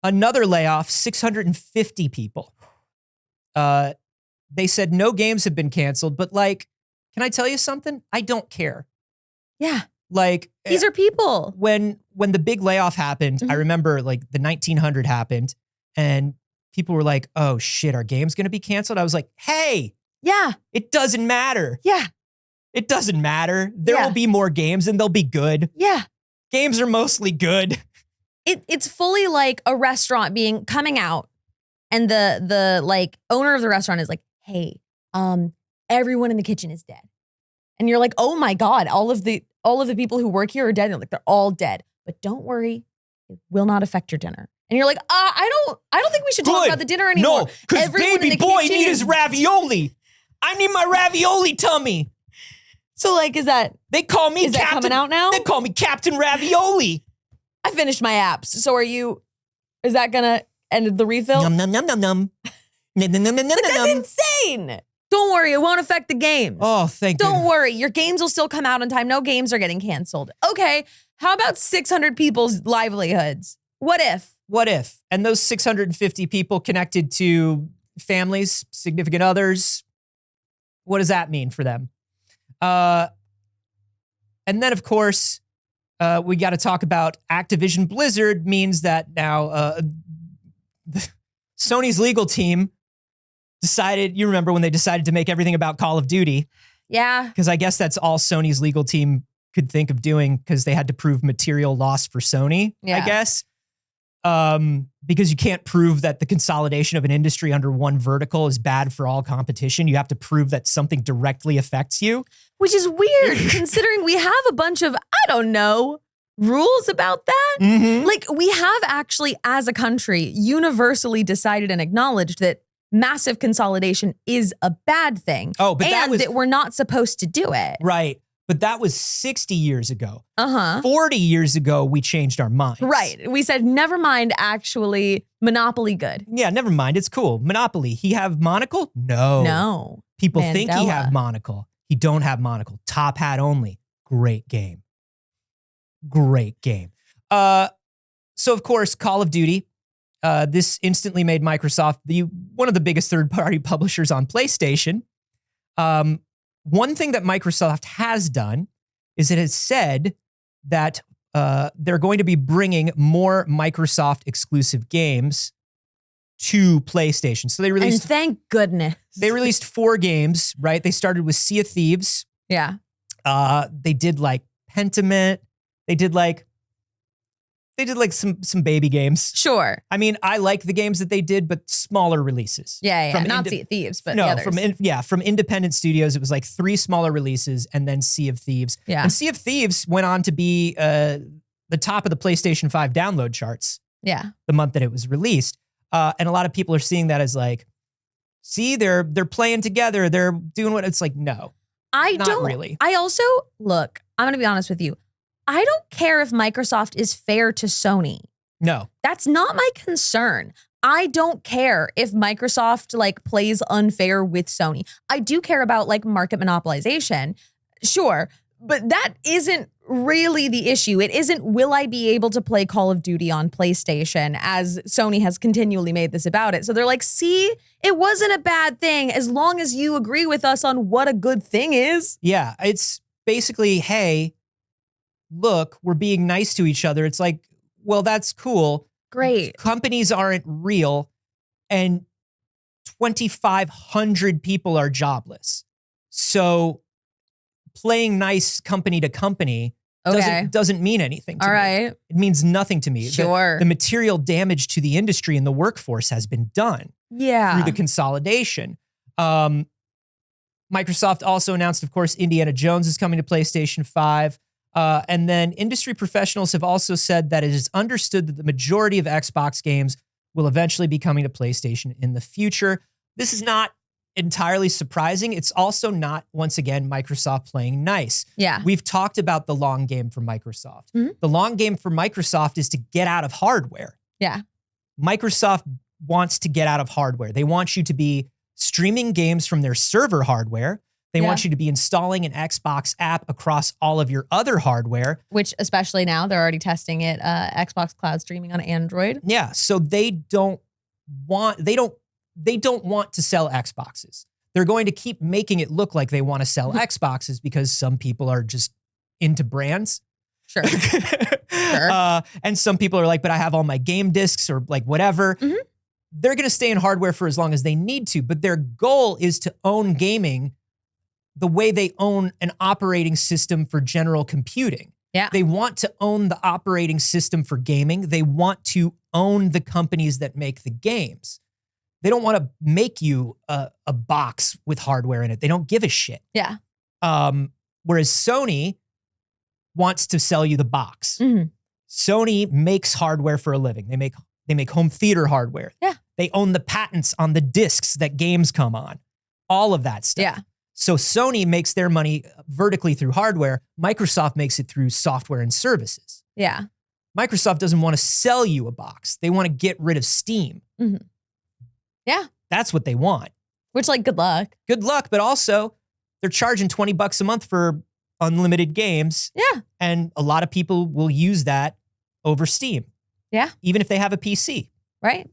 another layoff, 650 people. They said no games have been canceled, but can I tell you something? I don't care. Yeah. These are people. When the big layoff happened, I remember the 1900 happened and people were like, oh shit, our game's going to be canceled. I was like, hey, yeah, it doesn't matter. Yeah. It doesn't matter. There will be more games and they'll be good. Yeah. Games are mostly good. It's fully like a restaurant coming out and the owner of the restaurant is like, hey, everyone in the kitchen is dead. And you're like, oh my God, all of the people who work here are dead. And they're all dead. But don't worry, it will not affect your dinner. And you're like, I don't think we should talk about the dinner anymore. No, because baby boy need his ravioli. I need my ravioli tummy. So like, is that coming out now? They call me Captain Ravioli. I finished my apps. So is that gonna end the refill? Num num num num num. Num num num num num. That's insane. Don't worry, it won't affect the games. Oh, thank Don't worry, your games will still come out on time. No games are getting canceled. Okay, how about 600 people's livelihoods? What if? What if? And those 650 people connected to families, significant others, what does that mean for them? And then, of course, we got to talk about Activision Blizzard means that now Sony's legal team decided, you remember when they decided to make everything about Call of Duty. Yeah. Because I guess that's all Sony's legal team could think of doing because they had to prove material loss for Sony, I guess. Because you can't prove that the consolidation of an industry under one vertical is bad for all competition. You have to prove that something directly affects you. Which is weird considering we have a bunch of, rules about that. Mm-hmm. Like we have actually, as a country, universally decided and acknowledged that massive consolidation is a bad thing. Oh, but that we're not supposed to do it. Right. But that was 60 years ago. 40 years ago, we changed our minds. Right. We said, never mind, actually, Monopoly good. Yeah, never mind. It's cool. Monopoly. He have monocle? No. People think he have monocle. He don't have monocle. Top hat only. Great game. Great game. So, of course, Call of Duty. This instantly made Microsoft one of the biggest third-party publishers on PlayStation. One thing that Microsoft has done is it has said that they're going to be bringing more Microsoft exclusive games to PlayStation. So they released, and thank goodness, they released 4 games, right? They started with Sea of Thieves. Yeah. They did like Pentiment. They did like some baby games. Sure. I mean, I like the games that they did, but smaller releases. Yeah. Not Sea of Thieves, but the others. From independent studios, it was like 3 smaller releases and then Sea of Thieves. Yeah. And Sea of Thieves went on to be the top of the PlayStation 5 download charts. Yeah. The month that it was released. And a lot of people are seeing that as like, see, they're playing together. They're doing what it's like, no. Not really. I also, look, I'm going to be honest with you. I don't care if Microsoft is fair to Sony. No. That's not my concern. I don't care if Microsoft like plays unfair with Sony. I do care about like market monopolization. Sure. But that isn't really the issue. It isn't, will I be able to play Call of Duty on PlayStation, as Sony has continually made this about it. So they're like, see, it wasn't a bad thing as long as you agree with us on what a good thing is. Yeah. It's basically, hey, look, we're being nice to each other. It's like, well, that's cool. Great. Companies aren't real and 2,500 people are jobless. So playing nice company to company doesn't mean anything to me. Right. It means nothing to me. Sure. The material damage to the industry and the workforce has been done through the consolidation. Microsoft also announced, of course, Indiana Jones is coming to PlayStation 5. And then industry professionals have also said that it is understood that the majority of Xbox games will eventually be coming to PlayStation in the future. This is not entirely surprising. It's also not, once again, Microsoft playing nice. Yeah. We've talked about the long game for Microsoft. Mm-hmm. The long game for Microsoft is to get out of hardware. Yeah. Microsoft wants to get out of hardware. They want you to be streaming games from their server hardware. They want you to be installing an Xbox app across all of your other hardware. Which, especially now, they're already testing it, Xbox Cloud streaming on Android. Yeah, so they don't want to sell Xboxes. They're going to keep making it look like they want to sell Xboxes because some people are just into brands. Sure. Sure. And some people are like, but I have all my game discs or like whatever. Mm-hmm. They're going to stay in hardware for as long as they need to, but their goal is to own gaming the way they own an operating system for general computing. Yeah. They want to own the operating system for gaming. They want to own the companies that make the games. They don't want to make you a box with hardware in it. They don't give a shit. Yeah. Whereas Sony wants to sell you the box. Mm-hmm. Sony makes hardware for a living. They make They make home theater hardware. Yeah. They own the patents on the discs that games come on. All of that stuff. Yeah. So Sony makes their money vertically through hardware. Microsoft makes it through software and services. Yeah. Microsoft doesn't want to sell you a box. They want to get rid of Steam. Mm-hmm. Yeah. That's what they want. Which, like, good luck. Good luck, but also they're charging $20 a month for unlimited games. Yeah. And a lot of people will use that over Steam. Yeah. Even if they have a PC. Right.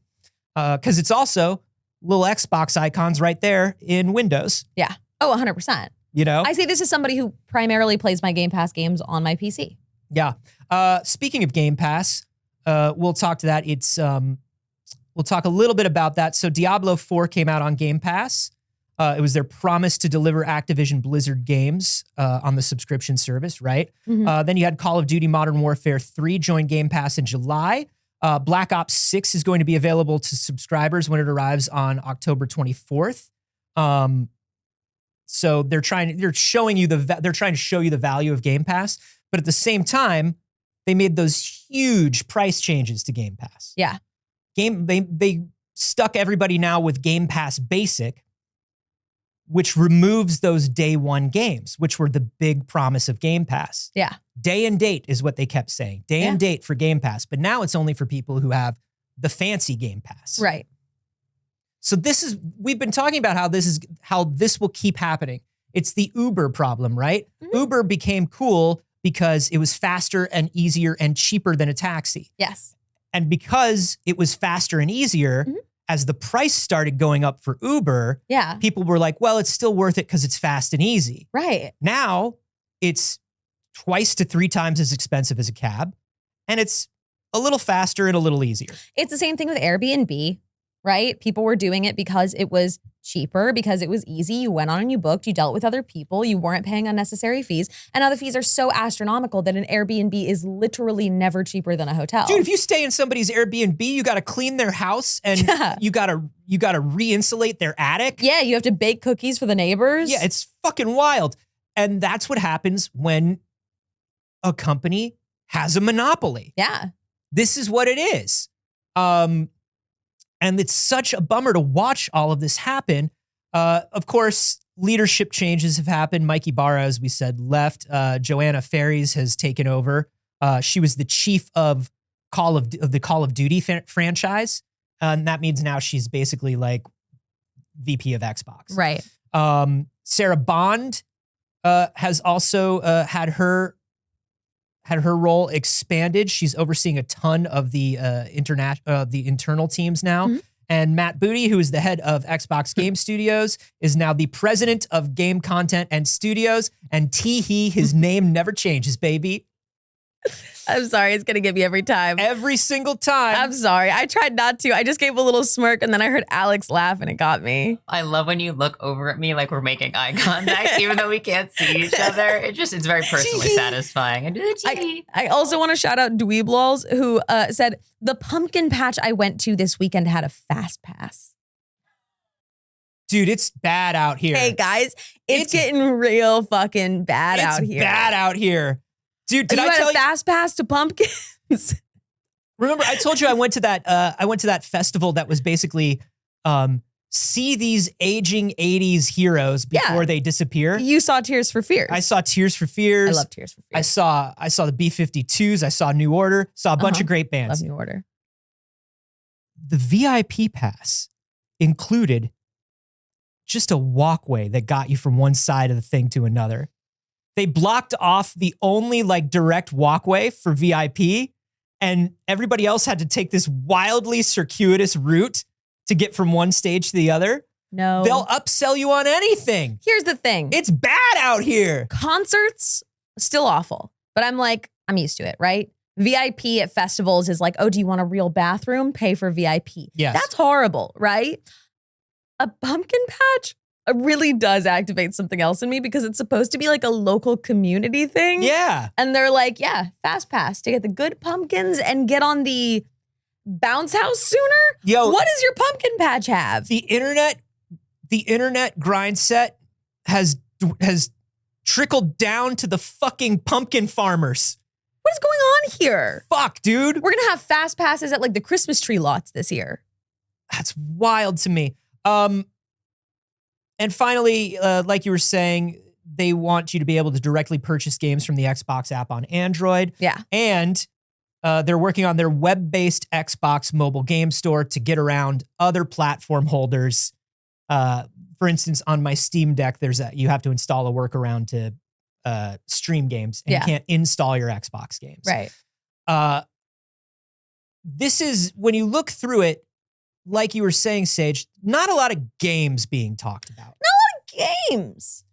Because it's also little Xbox icons right there in Windows. Yeah. Oh, 100%. You know? I say this as somebody who primarily plays my Game Pass games on my PC. Yeah. Speaking of Game Pass, we'll talk to that. We'll talk a little bit about that. So Diablo 4 came out on Game Pass. It was their promise to deliver Activision Blizzard games on the subscription service, right? Mm-hmm. Then you had Call of Duty Modern Warfare 3 join Game Pass in July. Black Ops 6 is going to be available to subscribers when it arrives on October 24th. So they're trying to show you the value of Game Pass, but at the same time, they made those huge price changes to Game Pass. Yeah. They stuck everybody now with Game Pass Basic, which removes those day one games, which were the big promise of Game Pass. Yeah. Day and date is what they kept saying. Day and date for Game Pass. But now it's only for people who have the fancy Game Pass. Right. So we've been talking about how this will keep happening. It's the Uber problem, right? Mm-hmm. Uber became cool because it was faster and easier and cheaper than a taxi. Yes. And because it was faster and easier, as the price started going up for Uber, people were like, well, it's still worth it because it's fast and easy. Right. Now it's twice to 3 times as expensive as a cab, and it's a little faster and a little easier. It's the same thing with Airbnb, right? People were doing it because it was cheaper, because it was easy. You went on and you booked, you dealt with other people, you weren't paying unnecessary fees. And now the fees are so astronomical that an Airbnb is literally never cheaper than a hotel. Dude, if you stay in somebody's Airbnb, you got to clean their house and you got to re-insulate their attic. Yeah, you have to bake cookies for the neighbors. Yeah, it's fucking wild. And that's what happens when a company has a monopoly. Yeah. This is what it is. And it's such a bummer to watch all of this happen. Of course, leadership changes have happened. Mike Ibarra, as we said, left. Joanna Ferries has taken over. She was the chief of the Call of Duty franchise. And that means now she's basically like VP of Xbox. Right. Sarah Bond has also had her role expanded. She's overseeing a ton of the internal teams now. Mm-hmm. And Matt Booty, who is the head of Xbox Game Studios, is now the president of game content and studios. And his name never changes, baby. I'm sorry, it's going to get me every time. Every single time. I'm sorry. I tried not to. I just gave a little smirk and then I heard Alex laugh and it got me. I love when you look over at me like we're making eye contact, even though we can't see each other. It's very personally satisfying. I also want to shout out Dweeblaws, who said, the pumpkin patch I went to this weekend had a fast pass. Dude, it's bad out here. Hey guys, it's getting real fucking bad out here. It's bad out here. Dude, did I tell you? A fast pass to pumpkins? Remember, I told you I went to that festival that was basically see these aging 80s heroes before they disappear. You saw Tears for Fears. I saw Tears for Fears. I love Tears for Fears. I saw the B-52s. I saw New Order. Saw a bunch of great bands. Love New Order. The VIP pass included just a walkway that got you from one side of the thing to another. They blocked off the only like direct walkway for VIP, and everybody else had to take this wildly circuitous route to get from one stage to the other. No. They'll upsell you on anything. Here's the thing. It's bad out here. Concerts, still awful. But I'm used to it, right? VIP at festivals is like, oh, do you want a real bathroom? Pay for VIP. Yes. That's horrible, right? A pumpkin patch really does activate something else in me because it's supposed to be like a local community thing. Yeah. And they're like, yeah, fast pass to get the good pumpkins and get on the bounce house sooner? Yo, what does your pumpkin patch have? The internet grind set has trickled down to the fucking pumpkin farmers. What is going on here? Fuck, dude. We're going to have fast passes at like the Christmas tree lots this year. That's wild to me. And finally, like you were saying, they want you to be able to directly purchase games from the Xbox app on Android. Yeah. And they're working on their web-based Xbox mobile game store to get around other platform holders. For instance, on my Steam Deck, you have to install a workaround to stream games, and you can't install your Xbox games. Right. This is, when you look through it, like you were saying, Saige, not a lot of games being talked about. Games.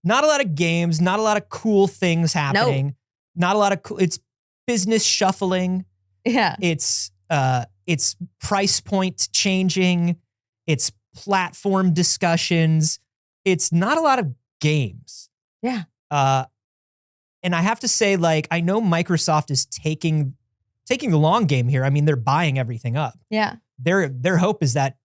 Not a lot of games, not a lot of cool things happening. Not a lot of cool, it's business shuffling. Yeah. It's price point changing. It's platform discussions. It's not a lot of games. Yeah. And I have to say, like, I know Microsoft is taking the long game here. I mean, they're buying everything up. Yeah. Their hope is that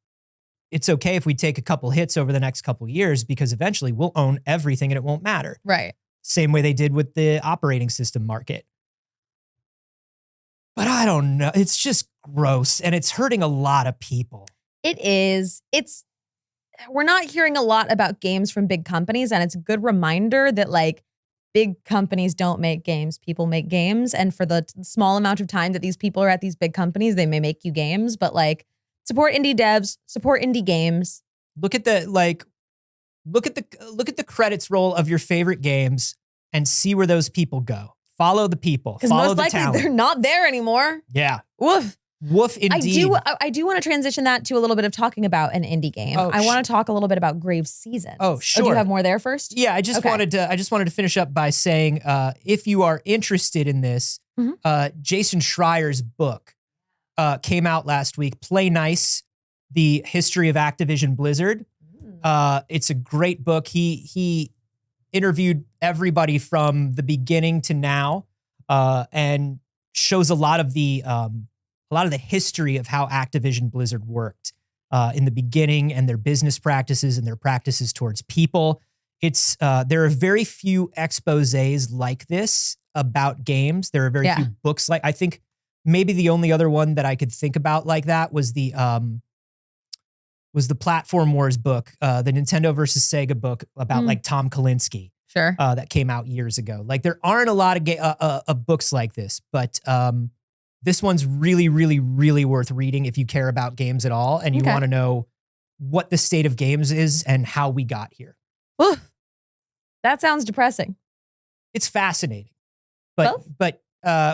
it's okay if we take a couple hits over the next couple years, because eventually we'll own everything and it won't matter. Right. Same way they did with the operating system market. But I don't know. It's just gross, and it's hurting a lot of people. It is. We're not hearing a lot about games from big companies, and it's a good reminder that like big companies don't make games, people make games. And for the small amount of time that these people are at these big companies, they may make you games, but like support indie devs, support indie games. Look at the credits roll of your favorite games and see where those people go. Follow the people. Because Follow most the likely talent. they're not there anymore. Yeah. Woof. Woof indeed. I do want to transition that to a little bit of talking about an indie game. Oh, I want to talk a little bit about Grave Seasons. Oh, sure. Do you have more there first? Yeah, I just wanted to finish up by saying, if you are interested in this, Jason Schreier's book came out last week. Play Nice: The History of Activision Blizzard. It's a great book. He interviewed everybody from the beginning to now, and shows a lot of the history of how Activision Blizzard worked in the beginning, and their business practices and their practices towards people. It's there are very few exposés like this about games. There are very few books like, I think maybe the only other one that I could think about like that was the Platform Wars book, the Nintendo versus Sega book about like Tom Kalinske. Sure. That came out years ago. Like, there aren't a lot of books like this, but this one's really, really, really worth reading if you care about games at all and you want to know what the state of games is and how we got here. Ooh, that sounds depressing. It's fascinating. But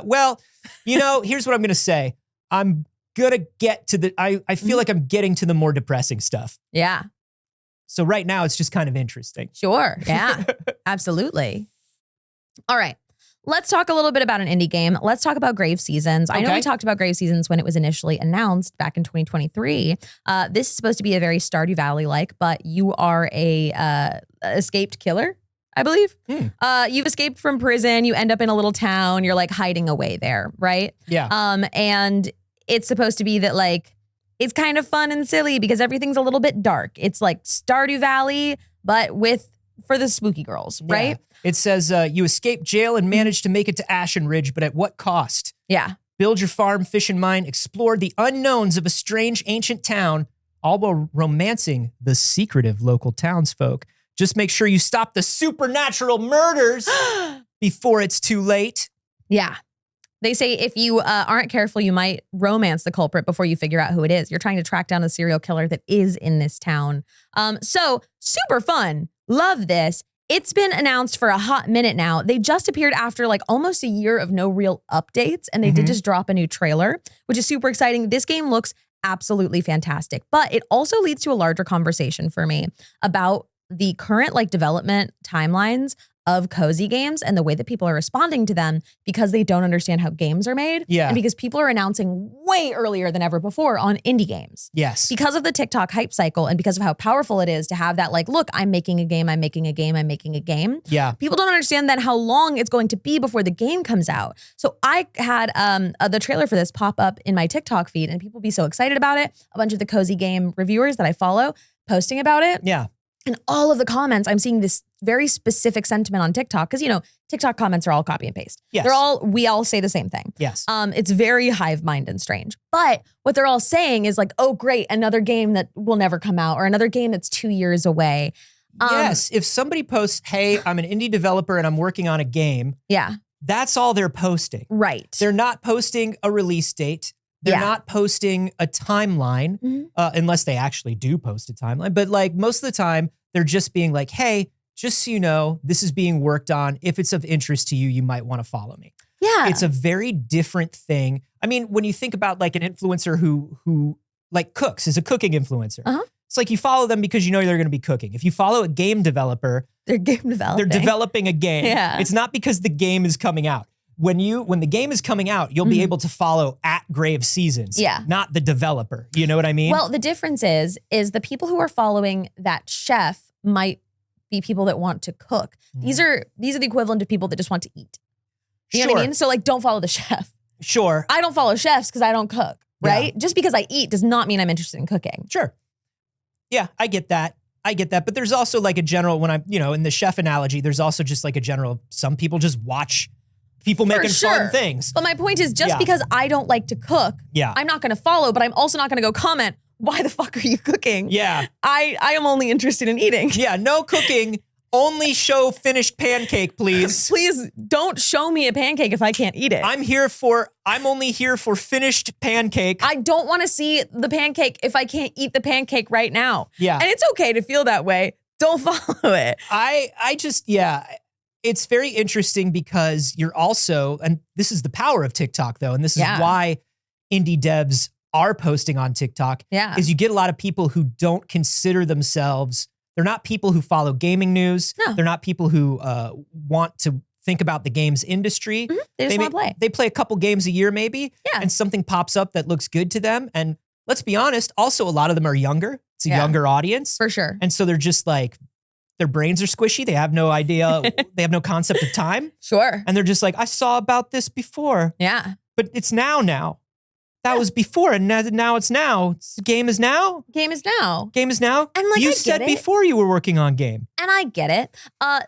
well, here's what I'm going to say. I'm going to get to I feel like I'm getting to the more depressing stuff. Yeah. So right now it's just kind of interesting. Sure. Yeah, absolutely. All right. Let's talk a little bit about an indie game. Let's talk about Grave Seasons. I know we talked about Grave Seasons when it was initially announced back in 2023. This is supposed to be a very Stardew Valley-like, but you are a escaped killer, I believe. You've escaped from prison. You end up in a little town. You're like hiding away there, right? Yeah. And it's supposed to be that like, it's kind of fun and silly because everything's a little bit dark. It's like Stardew Valley, but for the spooky girls, right? Yeah. It says you escaped jail and managed to make it to Ashen Ridge, but at what cost? Yeah. Build your farm, fish and mine, explore the unknowns of a strange ancient town, all while romancing the secretive local townsfolk. Just make sure you stop the supernatural murders before it's too late. Yeah. They say if you aren't careful, you might romance the culprit before you figure out who it is. You're trying to track down a serial killer that is in this town. So super fun. Love this. It's been announced for a hot minute now. They just appeared after like almost a year of no real updates, and they did just drop a new trailer, which is super exciting. This game looks absolutely fantastic, but it also leads to a larger conversation for me about the current like development timelines of cozy games and the way that people are responding to them because they don't understand how games are made. Yeah. And because people are announcing way earlier than ever before on indie games. Yes. Because of the TikTok hype cycle and because of how powerful it is to have that like, look, I'm making a game, I'm making a game, I'm making a game. Yeah. People don't understand then how long it's going to be before the game comes out. So I had the trailer for this pop up in my TikTok feed and people be so excited about it. A bunch of the cozy game reviewers that I follow posting about it. Yeah. in all of the comments, I'm seeing this very specific sentiment on TikTok because, TikTok comments are all copy and paste. Yes. We all say the same thing. Yes. It's very hive mind and strange. But what they're all saying is like, oh, great, another game that will never come out or another game that's 2 years away. Yes. If somebody posts, hey, I'm an indie developer and I'm working on a game. Yeah. That's all they're posting. Right. They're not posting a release date. They're not posting a timeline, unless they actually do post a timeline. But like most of the time, they're just being like, hey, just so you know, this is being worked on. If it's of interest to you, you might want to follow me. Yeah. It's a very different thing. I mean, when you think about like an influencer who like cooks, is a cooking influencer. It's like you follow them because you know they're going to be cooking. If you follow a game developer, they're game developing. They're developing a game. Yeah. It's not because the game is coming out. When the game is coming out, you'll be able to follow @Grave Seasons, not the developer. You know what I mean? Well, the difference is the people who are following that chef might be people that want to cook. These are the equivalent of people that just want to eat. You know what I mean? So like, don't follow the chef. Sure. I don't follow chefs because I don't cook, right? Just because I eat does not mean I'm interested in cooking. Sure. Yeah, I get that. But there's also like a general, when I'm, in the chef analogy, there's also just like a general, some people just watch people making fun things. But my point is just because I don't like to cook, I'm not going to follow, but I'm also not going to go comment, why the fuck are you cooking? Yeah. I am only interested in eating. Yeah, no cooking. Only show finished pancake, please. Please don't show me a pancake if I can't eat it. I'm only here for finished pancake. I don't want to see the pancake if I can't eat the pancake right now. Yeah. And it's okay to feel that way. Don't follow it. It's very interesting because you're also, and this is the power of TikTok though, and this is why indie devs are posting on TikTok, is you get a lot of people who don't consider themselves, they're not people who follow gaming news. No. They're not people who want to think about the games industry. Mm-hmm. They just want to play. They play a couple games a year maybe, and something pops up that looks good to them. And let's be honest, also a lot of them are younger. It's a younger audience. For sure. And so they're just like, their brains are squishy. They have no idea. They have no concept of time. Sure. And they're just like, I saw about this before. Yeah. But it's now. That was before, and now it's now. Game is now? Game is now. Game is now? And like, you said before you were working on game. And I get it.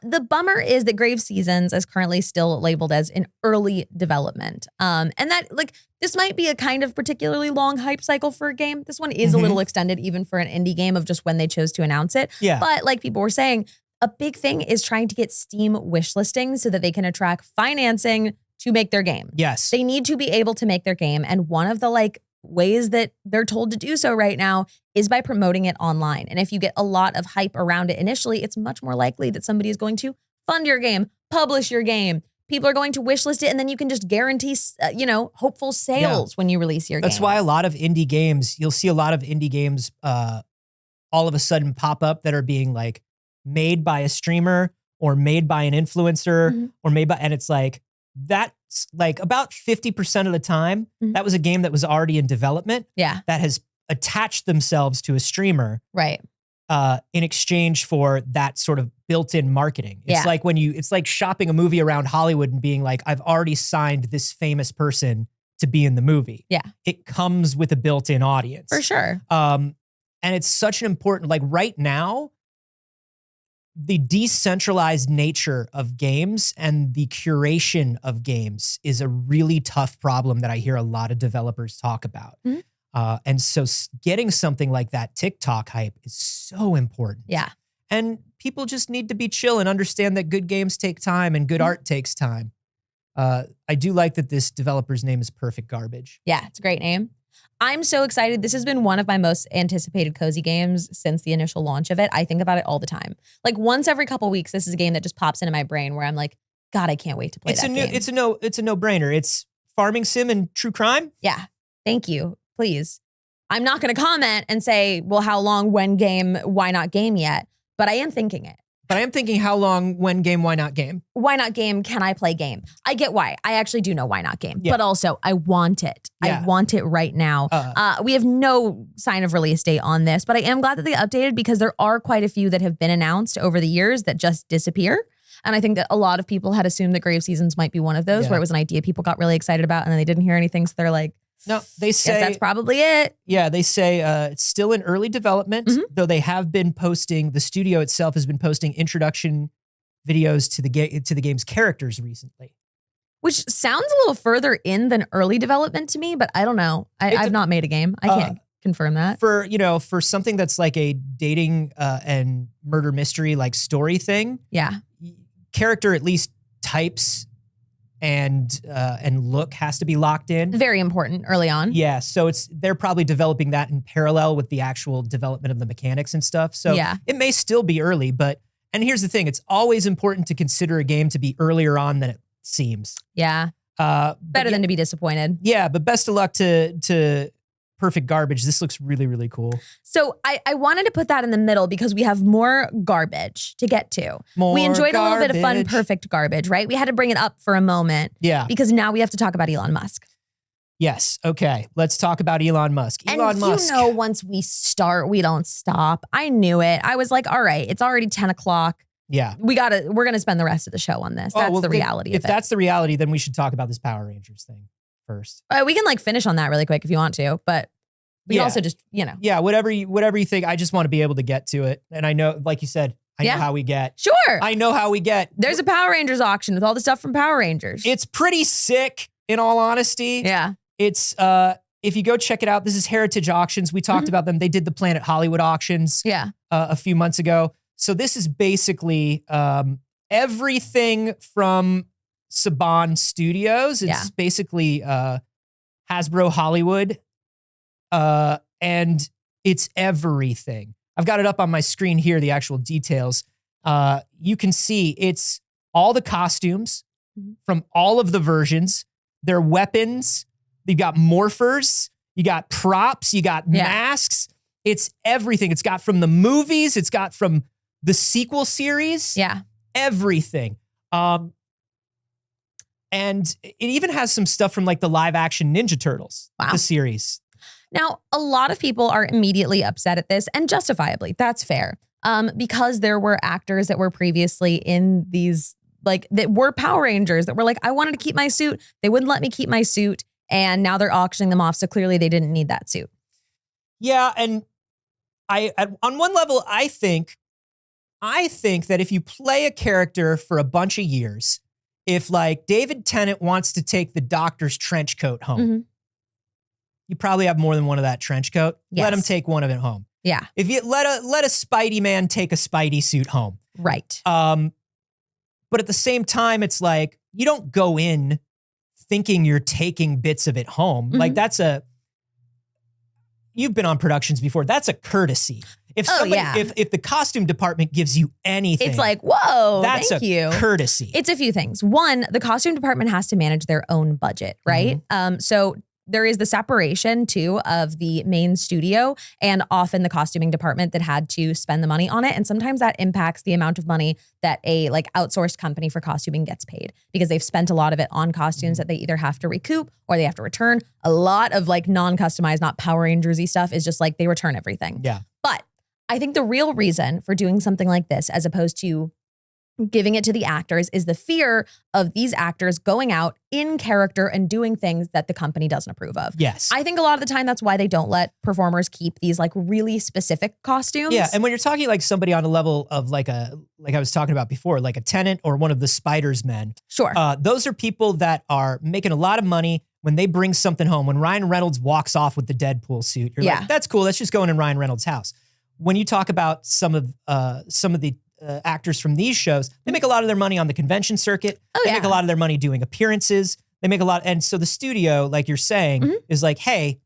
The bummer is that Grave Seasons is currently still labeled as an early development. And that, like, this might be a kind of particularly long hype cycle for a game. This one is a little extended even for an indie game of just when they chose to announce it. Yeah. But like people were saying, a big thing is trying to get Steam wish listings so that they can attract financing to make their game. Yes. They need to be able to make their game. And one of the like ways that they're told to do so right now is by promoting it online. And if you get a lot of hype around it initially, it's much more likely that somebody is going to fund your game, publish your game. People are going to wish list it, and then you can just guarantee, hopeful sales when you release your game. That's why a lot of indie games, you'll see a lot of indie games all of a sudden pop up that are being like made by a streamer or made by an influencer or made by, and it's like, that's like about 50% of the time, that was a game that was already in development. Yeah. That has attached themselves to a streamer. Right. In exchange for that sort of built-in marketing. It's like it's like shopping a movie around Hollywood and being like, I've already signed this famous person to be in the movie. Yeah. It comes with a built-in audience. For sure. And it's such an important, like right now, the decentralized nature of games and the curation of games is a really tough problem that I hear a lot of developers talk about. And so getting something like that TikTok hype is so important. Yeah. And people just need to be chill and understand that good games take time and good art takes time. I do like that this developer's name is Perfect Garbage. Yeah, it's a great name. I'm so excited. This has been one of my most anticipated cozy games since the initial launch of it. I think about it all the time. Like once every couple of weeks, this is a game that just pops into my brain where I'm like, God, I can't wait to play that game. It's a no-brainer. It's farming sim and true crime. Yeah. Thank you. Please. I'm not going to comment and say, well, how long, when game, why not game yet? But I am thinking it. But I am thinking how long, when game, why not game? Why not game? Can I play game? I get why. I actually do know why not game. Yeah. But also, I want it. Yeah. I want it right now. We have no sign of release date on this, but I am glad that they updated because there are quite a few that have been announced over the years that just disappear. And I think that a lot of people had assumed that Grave Seasons might be one of those where it was an idea people got really excited about and then they didn't hear anything. So they're like, No, they say Guess that's probably it. Yeah, they say it's still in early development, though they have been posting. The studio itself has been posting introduction videos to the game's characters recently. Which sounds a little further in than early development to me, but I don't know. I've not made a game. I can't confirm that. For something that's like a dating and murder mystery like story thing. Yeah. Character at least types and look has to be locked in. Very important early on. Yeah, so they're probably developing that in parallel with the actual development of the mechanics and stuff. So it may still be early, and here's the thing, it's always important to consider a game to be earlier on than it seems. Yeah. Better than to be disappointed. Yeah, but best of luck to Perfect Garbage. This looks really, really cool. So I wanted to put that in the middle because we have more garbage to get to. We enjoyed a little bit of fun, perfect garbage, right? We had to bring it up for a moment. Yeah. Because now we have to talk about Elon Musk. Yes. Okay. Let's talk about Elon Musk. Elon Musk. You know, once we start, we don't stop. I knew it. I was like, all right, it's already 10 o'clock. Yeah. We're going to spend the rest of the show on this. That's the reality of it. If that's the reality, then we should talk about this Power Rangers thing first. We can finish on that really quick if you want to, but we can also just, Yeah, whatever you think. I just want to be able to get to it. And I know, like you said, I know how we get. Sure. I know how we get. There's a Power Rangers auction with all the stuff from Power Rangers. It's pretty sick, in all honesty. Yeah. It's, if you go check it out, this is Heritage Auctions. We talked about them. They did the Planet Hollywood auctions a few months ago. So this is basically everything from Saban Studios. It's basically Hasbro Hollywood. And it's everything. I've got it up on my screen here, the actual details. You can see it's all the costumes from all of the versions, their weapons. You got morphers, you got props, you got masks. It's everything. It's got from the movies. It's got from the sequel series. Yeah. Everything. And it even has some stuff from like the live action Ninja Turtles, the series. Now, a lot of people are immediately upset at this, and justifiably. That's fair. Because there were actors that were previously in these, that were Power Rangers that were like, I wanted to keep my suit. They wouldn't let me keep my suit. And now they're auctioning them off. So clearly they didn't need that suit. Yeah. And on one level, I think that if you play a character for a bunch of years, if like David Tennant wants to take the Doctor's trench coat home, you probably have more than one of that trench coat. Yes. Let him take one of it home. Yeah. If you let a Spidey man take a Spidey suit home. Right. But at the same time, it's like, you don't go in thinking you're taking bits of it home. Like you've been on productions before. That's a courtesy. If the costume department gives you anything, it's like, whoa, that's thank you. Courtesy. It's a few things. One, the costume department has to manage their own budget, right? So there is the separation too of the main studio and often the costuming department that had to spend the money on it. And sometimes that impacts the amount of money that a outsourced company for costuming gets paid because they've spent a lot of it on costumes that they either have to recoup or they have to return. A lot of non-customized, not Power Rangers-y stuff is just they return everything. Yeah. But I think the real reason for doing something like this, as opposed to giving it to the actors, is the fear of these actors going out in character and doing things that the company doesn't approve of. Yes. I think a lot of the time that's why they don't let performers keep these really specific costumes. Yeah. And when you're talking somebody on a level of like I was talking about before, like a Tennant or one of the Spiders men. Sure. Those are people that are making a lot of money when they bring something home. When Ryan Reynolds walks off with the Deadpool suit, you're like, that's cool. That's just going in Ryan Reynolds' house. When you talk about some of the actors from these shows, they make a lot of their money on the convention circuit. They make a lot of their money doing appearances. They make a lot. And so the studio, like you're saying, is like, hey,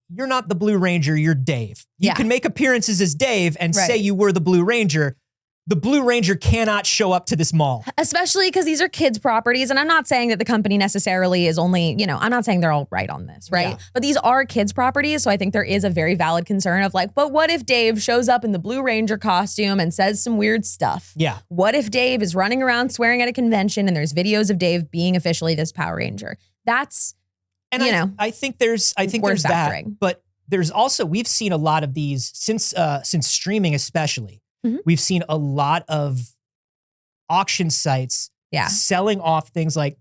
you're not the Blue Ranger, you're Dave. You can make appearances as Dave and say you were the Blue Ranger. The Blue Ranger cannot show up to this mall. Especially because these are kids' properties. And I'm not saying that the company necessarily is only, I'm not saying they're all right on this, right? Yeah. But these are kids' properties. So I think there is a very valid concern of but what if Dave shows up in the Blue Ranger costume and says some weird stuff? Yeah. What if Dave is running around swearing at a convention and there's videos of Dave being officially this Power Ranger? That's, I think there's that. But there's also, we've seen a lot of these since streaming especially. We've seen a lot of auction sites selling off things like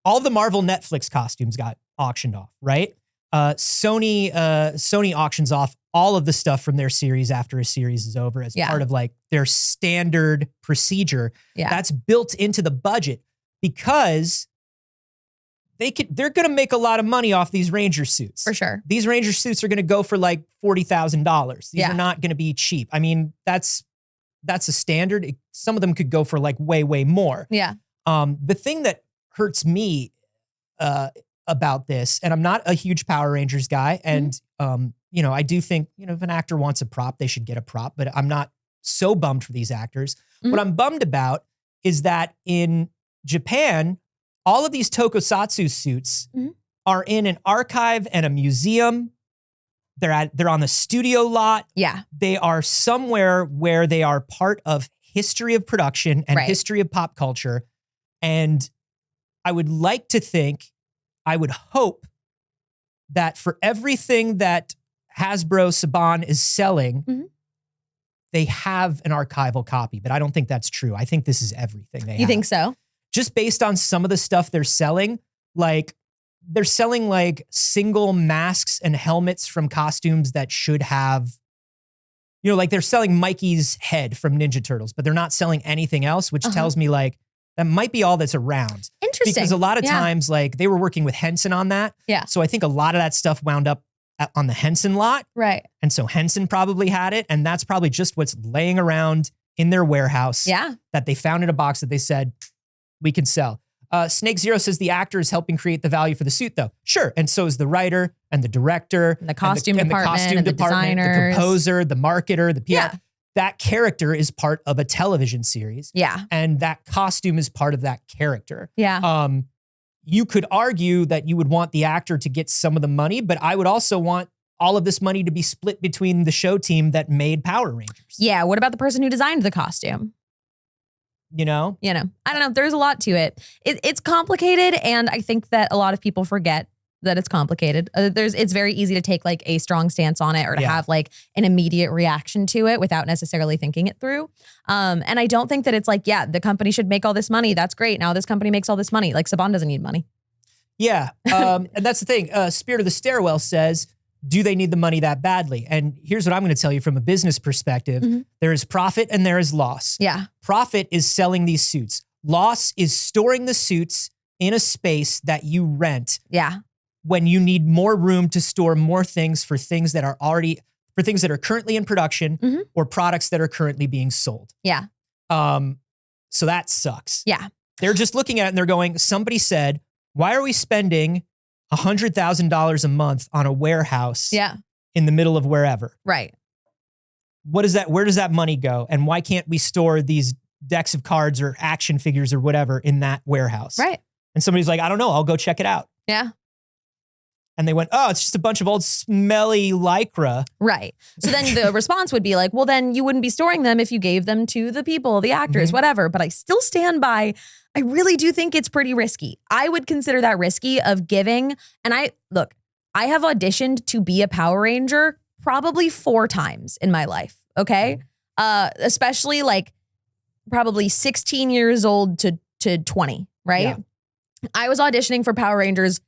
all the Marvel Netflix costumes got auctioned off, right? Sony auctions off all of the stuff from their series after a series is over as part of like their standard procedure. Yeah. That's built into the budget because they're going to make a lot of money off these Ranger suits. For sure. These Ranger suits are going to go for like $40,000. These are not going to be cheap. I mean, that's a standard. Some of them could go for like way, way more. Yeah. The thing that hurts me about this, and I'm not a huge Power Rangers guy, and you know, I do think, you know, if an actor wants a prop, they should get a prop, but I'm not so bummed for these actors. What I'm bummed about is that in Japan, all of these tokusatsu suits are in an archive and a museum. They're on the studio lot. Yeah. They are somewhere where they are part of history of production and history of pop culture. And I would like to think, I would hope that for everything that Hasbro Saban is selling, they have an archival copy, but I don't think that's true. I think this is everything they have. You think so? Just based on some of the stuff they're selling, like they're selling like single masks and helmets from costumes that should have, you know, like they're selling Mikey's head from Ninja Turtles, but they're not selling anything else, which tells me like that might be all that's around. Interesting. Because a lot of times, like they were working with Henson on that. Yeah. So I think a lot of that stuff wound up on the Henson lot. Right. And so Henson probably had it. And that's probably just what's laying around in their warehouse. Yeah. That they found in a box that they said, we can sell. Snake Zero says the actor is helping create the value for the suit, though. Sure. And so is the writer and the director. And the costume department, and the the designers. composer, the marketer, the PR. Yeah. That character is part of a television series. Yeah. And that costume is part of that character. Yeah. You could argue that you would want the actor to get some of the money, but I would also want all of this money to be split between the show team that made Power Rangers. Yeah. What about the person who designed the costume? You know? I don't know. There's a lot to it. It's complicated, and I think that a lot of people forget that it's complicated. It's very easy to take like a strong stance on it or to have like an immediate reaction to it without necessarily thinking it through. And I don't think that it's like, yeah, the company should make all this money. That's great. Now this company makes all this money. Like Saban doesn't need money. Yeah. And that's the thing. Spirit of the Stairwell says, do they need the money that badly? And here's what I'm going to tell you from a business perspective. There is profit and there is loss. Yeah. Profit is selling these suits. Loss is storing the suits in a space that you rent. Yeah. When you need more room to store more things for things that are currently in production or products that are currently being sold. Yeah. So that sucks. Yeah. They're just looking at it and they're going, somebody said, why are we spending $100,000 a month on a warehouse in the middle of wherever? Right. Where does that money go? And why can't we store these decks of cards or action figures or whatever in that warehouse? Right. And somebody's like, I don't know, I'll go check it out. Yeah. And they went, oh, it's just a bunch of old smelly Lycra. Right. So then the response would be like, well, then you wouldn't be storing them if you gave them to the people, the actors, whatever. But I still stand by, I really do think it's pretty risky. I would consider that risky of giving. And I have auditioned to be a Power Ranger probably 4 times in my life. Okay. Especially like probably 16 years old to 20. Right. Yeah. I was auditioning for Power Rangers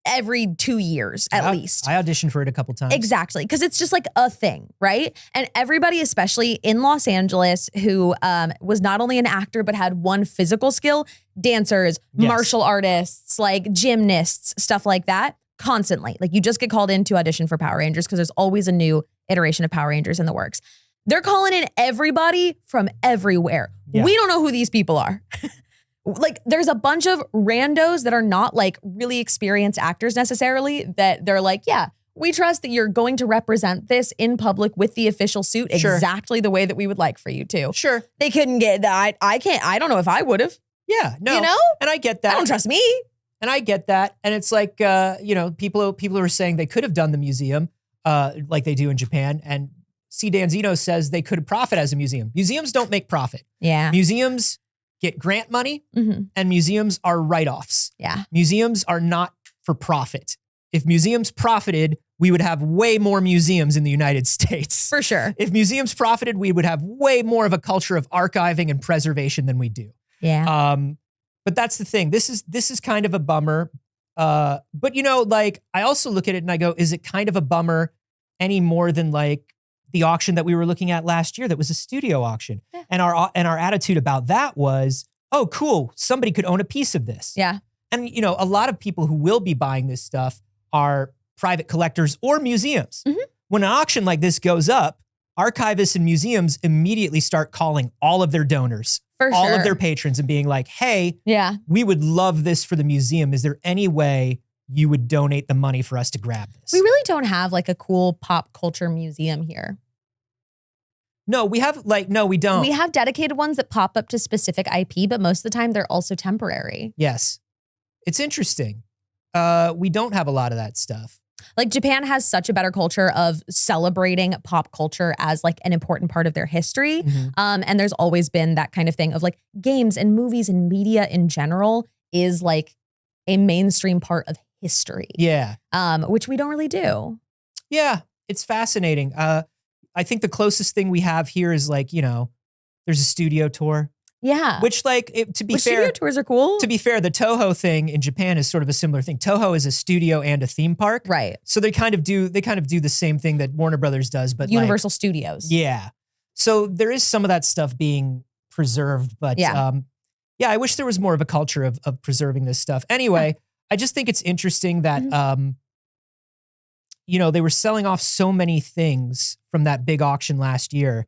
every 2 years at least. I auditioned for it a couple times. Exactly. Because it's just like a thing, right? And everybody, especially in Los Angeles, who was not only an actor, but had one physical skill, dancers, martial artists, like gymnasts, stuff like that, constantly. Like you just get called in to audition for Power Rangers because there's always a new iteration of Power Rangers in the works. They're calling in everybody from everywhere. Yeah. We don't know who these people are. Like there's a bunch of randos that are not like really experienced actors necessarily that they're like, yeah, we trust that you're going to represent this in public with the official suit exactly the way that we would like for you to. Sure. They couldn't get that. I don't know if I would have. Yeah, no. You know? And I get that. I don't trust me. And I get that. And it's like, people are saying they could have done the museum like they do in Japan. And C. Danzino says they could profit as a museum. Museums don't make profit. Yeah. Museums get grant money and museums are write-offs. Yeah. Museums are not for profit. If museums profited, we would have way more museums in the United States. For sure. If museums profited, we would have way more of a culture of archiving and preservation than we do. Yeah. But that's the thing. This is kind of a bummer But you know, like I also look at it and I go, is it kind of a bummer any more than like the auction that we were looking at last year that was a studio auction? Yeah. And our attitude about that was, oh, cool, somebody could own a piece of this. Yeah. And you know, a lot of people who will be buying this stuff are private collectors or museums. Mhm. When an auction like this goes up, archivists and museums immediately start calling all of their donors, For all sure. of their patrons, and being like, hey, Yeah. we would love this for the museum. Is there any way you would donate the money for us to grab this? We really don't have like a cool pop culture museum here. No, we have no, we don't. We have dedicated ones that pop up to specific IP, but most of the time they're also temporary. Yes. It's interesting. We don't have a lot of that stuff. Like Japan has such a better culture of celebrating pop culture as like an important part of their history. Mhm. And there's always been that kind of thing of like games and movies and media in general is like a mainstream part of history. Yeah. Which we don't really do. Yeah. It's fascinating. I think the closest thing we have here is like, you know, there's a studio tour, Yeah. which like, to be Which fair, studio tours are cool. to be fair, the Toho thing in Japan is sort of a similar thing. Toho is a studio and a theme park. Right. So they kind of do the same thing that Warner Brothers does, but Universal Studios. yeah. So there is some of that stuff being preserved, but Yeah. yeah, I wish there was more of a culture of preserving this stuff. Anyway, I just think it's interesting that Mm-hmm. you know, they were selling off so many things from that big auction last year.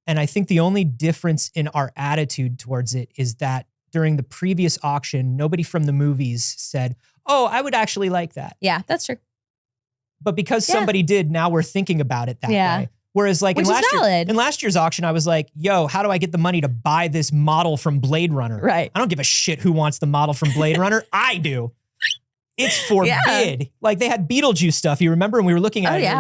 And I think the only difference in our attitude towards it is that during the previous auction, nobody from the movies said, oh, I would actually like that. Yeah, that's true. But because Yeah. somebody did, now we're thinking about it that Yeah. way. Whereas like Which in is valid. last year's auction, I was like, yo, how do I get the money to buy this model from Blade Runner? Right. I don't give a shit who wants the model from Blade Runner. I do. It's forbid. Yeah. Like they had Beetlejuice stuff. You remember when we were looking at Oh, it, yeah.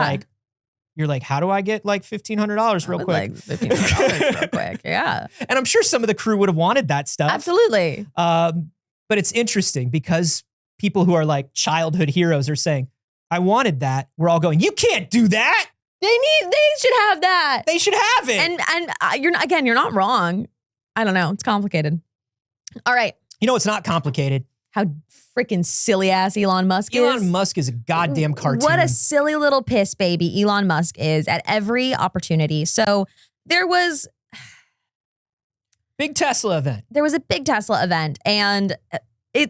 you're like, how do I get like $1,500 real quick? Like $1,500 real quick. Yeah. And I'm sure some of the crew would have wanted that stuff. Absolutely. But it's interesting because people who are like childhood heroes are saying, I wanted that. We're all going, you can't do that. They should have that. They should have it. And you're not wrong. I don't know. It's complicated. All right. You know, it's not complicated. How freaking silly ass Elon Musk is. Elon Musk is a goddamn cartoon. What a silly little piss baby Elon Musk is at every opportunity. So there was Big Tesla event. a big Tesla event, and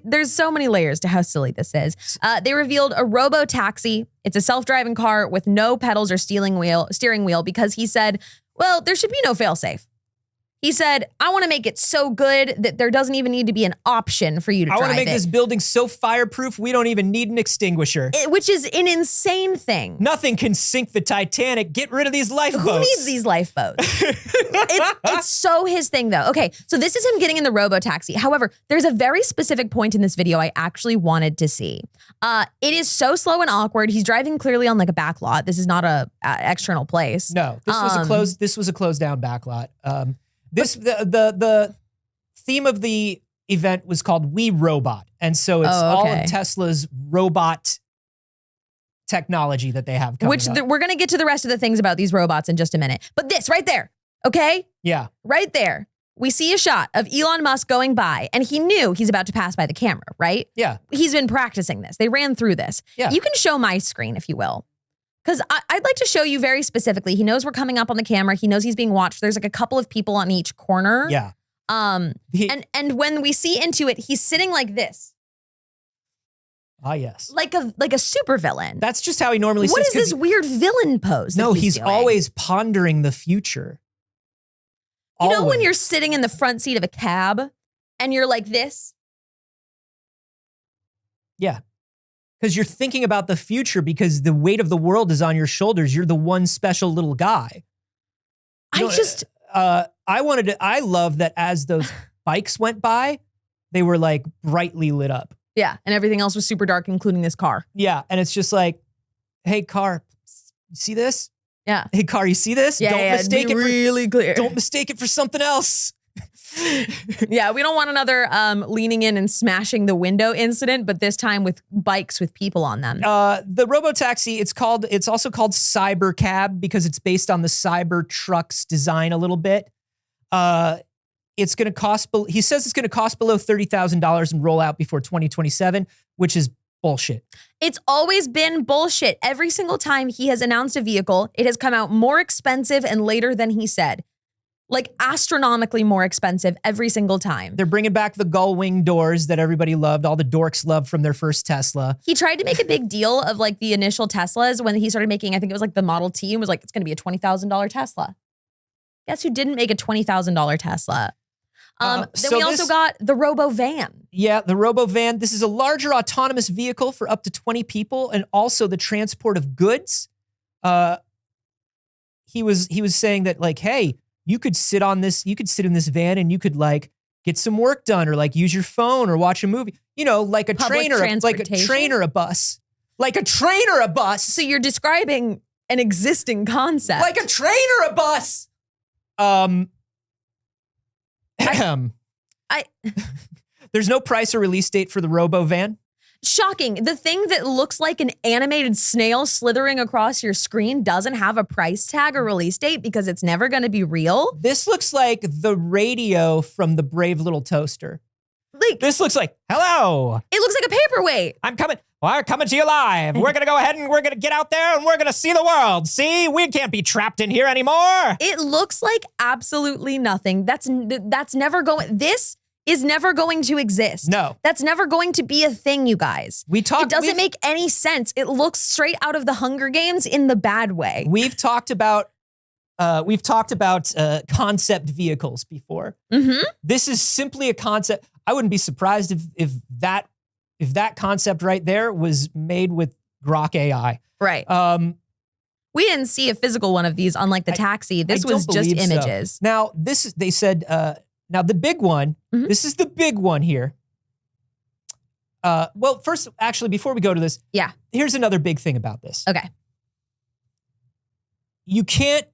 there's so many layers to how silly this is. They revealed a robo-taxi. It's a self-driving car with no pedals or steering wheel because he said, well, there should be no fail-safe. He said, I want to make it so good that there doesn't even need to be an option for you to drive it. I want to make this building so fireproof, we don't even need an extinguisher. Which is an insane thing. Nothing can sink the Titanic. Get rid of these lifeboats. Who needs these lifeboats? it's so his thing, though. Okay, so this is him getting in the robo-taxi. However, there's a very specific point in this video I actually wanted to see. It is so slow and awkward. He's driving clearly on like a back lot. This is not a external place. No, this was a closed down back lot. The theme of the event was called We Robot. And so it's all of Tesla's robot technology that they have coming up. We're going to get to the rest of the things about these robots in just a minute. But this right there, okay? Yeah. Right there. We see a shot of Elon Musk going by, and he knew he's about to pass by the camera, right? Yeah. He's been practicing this. They ran through this. Yeah. You can show my screen if you will. Because I'd like to show you very specifically. He knows we're coming up on the camera. He knows he's being watched. There's like a couple of people on each corner. Yeah. And when we see into it, he's sitting like this. Ah, yes. Like a super villain. That's just how he normally What sits. is this weird villain pose? that No, he's doing? always pondering the future. You know when Always. you're sitting in the front seat of a cab and you're like this? Yeah. Because you're thinking about the future because the weight of the world is on your shoulders. You're the one special little guy. I love that as those bikes went by, they were like brightly lit up. Yeah, and everything else was super dark, including this car. Yeah. And it's just like, hey, car, you see this? Yeah. Hey, car, you see this? Yeah, mistake it really clear. Don't mistake it for something else. Yeah, we don't want another leaning in and smashing the window incident, but this time with bikes with people on them. The robotaxi, it's also called Cybercab because it's based on the Cybertruck's design a little bit. It's going to cost, he says it's going to cost below $30,000 and roll out before 2027, which is bullshit. It's always been bullshit. Every single time he has announced a vehicle, it has come out more expensive and later than he said. Like astronomically more expensive every single time. They're bringing back the gull wing doors that everybody loved, all the dorks loved from their first Tesla. He tried to make a big deal of like the initial Teslas when he started making, I think it was like the Model T, and was like, it's going to be a $20,000 Tesla. Guess who didn't make a $20,000 Tesla? Then we also got the Robo Van. Yeah, the Robo Van. This is a larger autonomous vehicle for up to 20 people and also the transport of goods. He was saying that like, hey, you could sit in this van and you could like get some work done or like use your phone or watch a movie. You know, like a train or a bus. Like a train or a bus. So you're describing an existing concept. Like a train or a bus. There's no price or release date for the Robo Van. Shocking. The thing that looks like an animated snail slithering across your screen doesn't have a price tag or release date because it's never going to be real. This looks like the radio from the Brave Little Toaster. Like, this looks like, hello. It looks like a paperweight. I'm coming. We're coming to you live. We're going to go ahead and we're going to get out there and we're going to see the world. See, we can't be trapped in here anymore. It looks like absolutely nothing. That's never going. This is never going to exist. No. That's never going to be a thing, you guys. It doesn't make any sense. It looks straight out of the Hunger Games in the bad way. We've talked about concept vehicles before. Mm-hmm. This is simply a concept. I wouldn't be surprised if that concept right there was made with Grok AI. Right. We didn't see a physical one of these, unlike the taxi. This was just images. So. Now, they said, now the big one, this is the big one here. Well, first, actually, before we go to this, here's another big thing about this. Okay. You can't,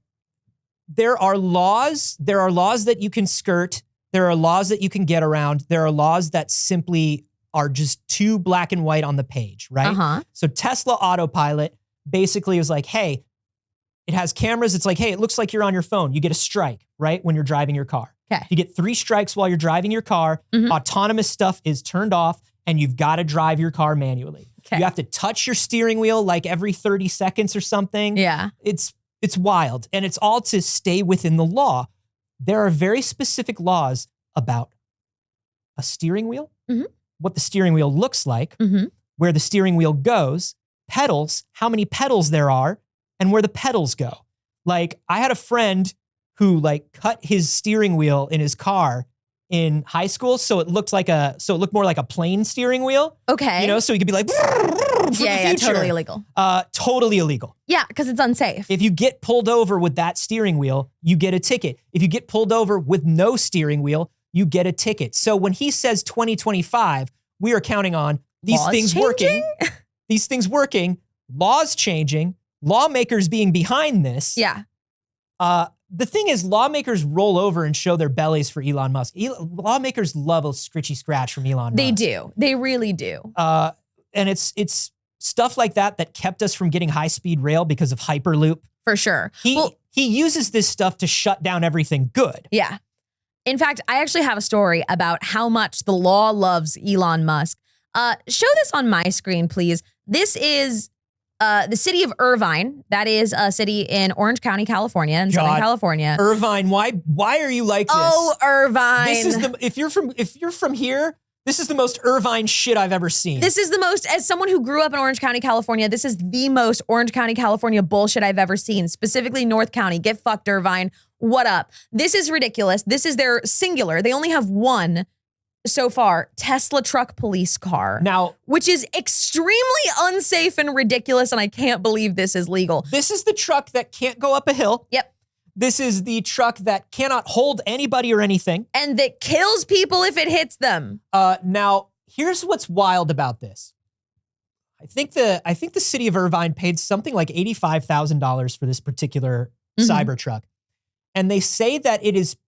there are laws that you can skirt. There are laws that you can get around. There are laws that simply are just too black and white on the page, right? Uh-huh. So Tesla Autopilot basically is like, hey, it has cameras. It's like, hey, it looks like you're on your phone. You get a strike, right? When you're driving your car. Okay. You get 3 strikes while you're driving your car. Autonomous stuff is turned off and you've got to drive your car manually. Okay. You have to touch your steering wheel like every 30 seconds or something. Yeah. It's wild. And it's all to stay within the law. There are very specific laws about a steering wheel, what the steering wheel looks like, where the steering wheel goes, pedals, how many pedals there are, and where the pedals go. Like, I had a friend who like cut his steering wheel in his car in high school, so it looked more like a plane steering wheel. Okay. You know, so he could be like, yeah, totally illegal. Totally illegal. Yeah, because it's unsafe. If you get pulled over with that steering wheel, you get a ticket. If you get pulled over with no steering wheel, you get a ticket. So when he says 2025, we are counting on these things working, laws changing, lawmakers being behind this. Yeah. The thing is, lawmakers roll over and show their bellies for Elon Musk. Lawmakers love a scritchy scratch from Elon Musk. They do. They really do. And it's stuff like that kept us from getting high-speed rail because of Hyperloop. For sure. He uses this stuff to shut down everything good. Yeah. In fact, I actually have a story about how much the law loves Elon Musk. Show this on my screen, please. This is the city of Irvine. That is a city in Orange County, California, in Southern California. Irvine, why are you like this? Oh, Irvine. This is if you're from here, this is the most Irvine shit I've ever seen. This is the most, as someone who grew up in Orange County, California, this is the most Orange County, California bullshit I've ever seen, specifically North County. Get fucked, Irvine. What up? This is ridiculous. This is their singular. They only have one so far, Tesla truck police car. Now, which is extremely unsafe and ridiculous, and I can't believe this is legal. This is the truck that can't go up a hill. Yep. This is the truck that cannot hold anybody or anything. And that kills people if it hits them. Now, here's what's wild about this. I think the city of Irvine paid something like $85,000 for this particular Cybertruck. And they say that it is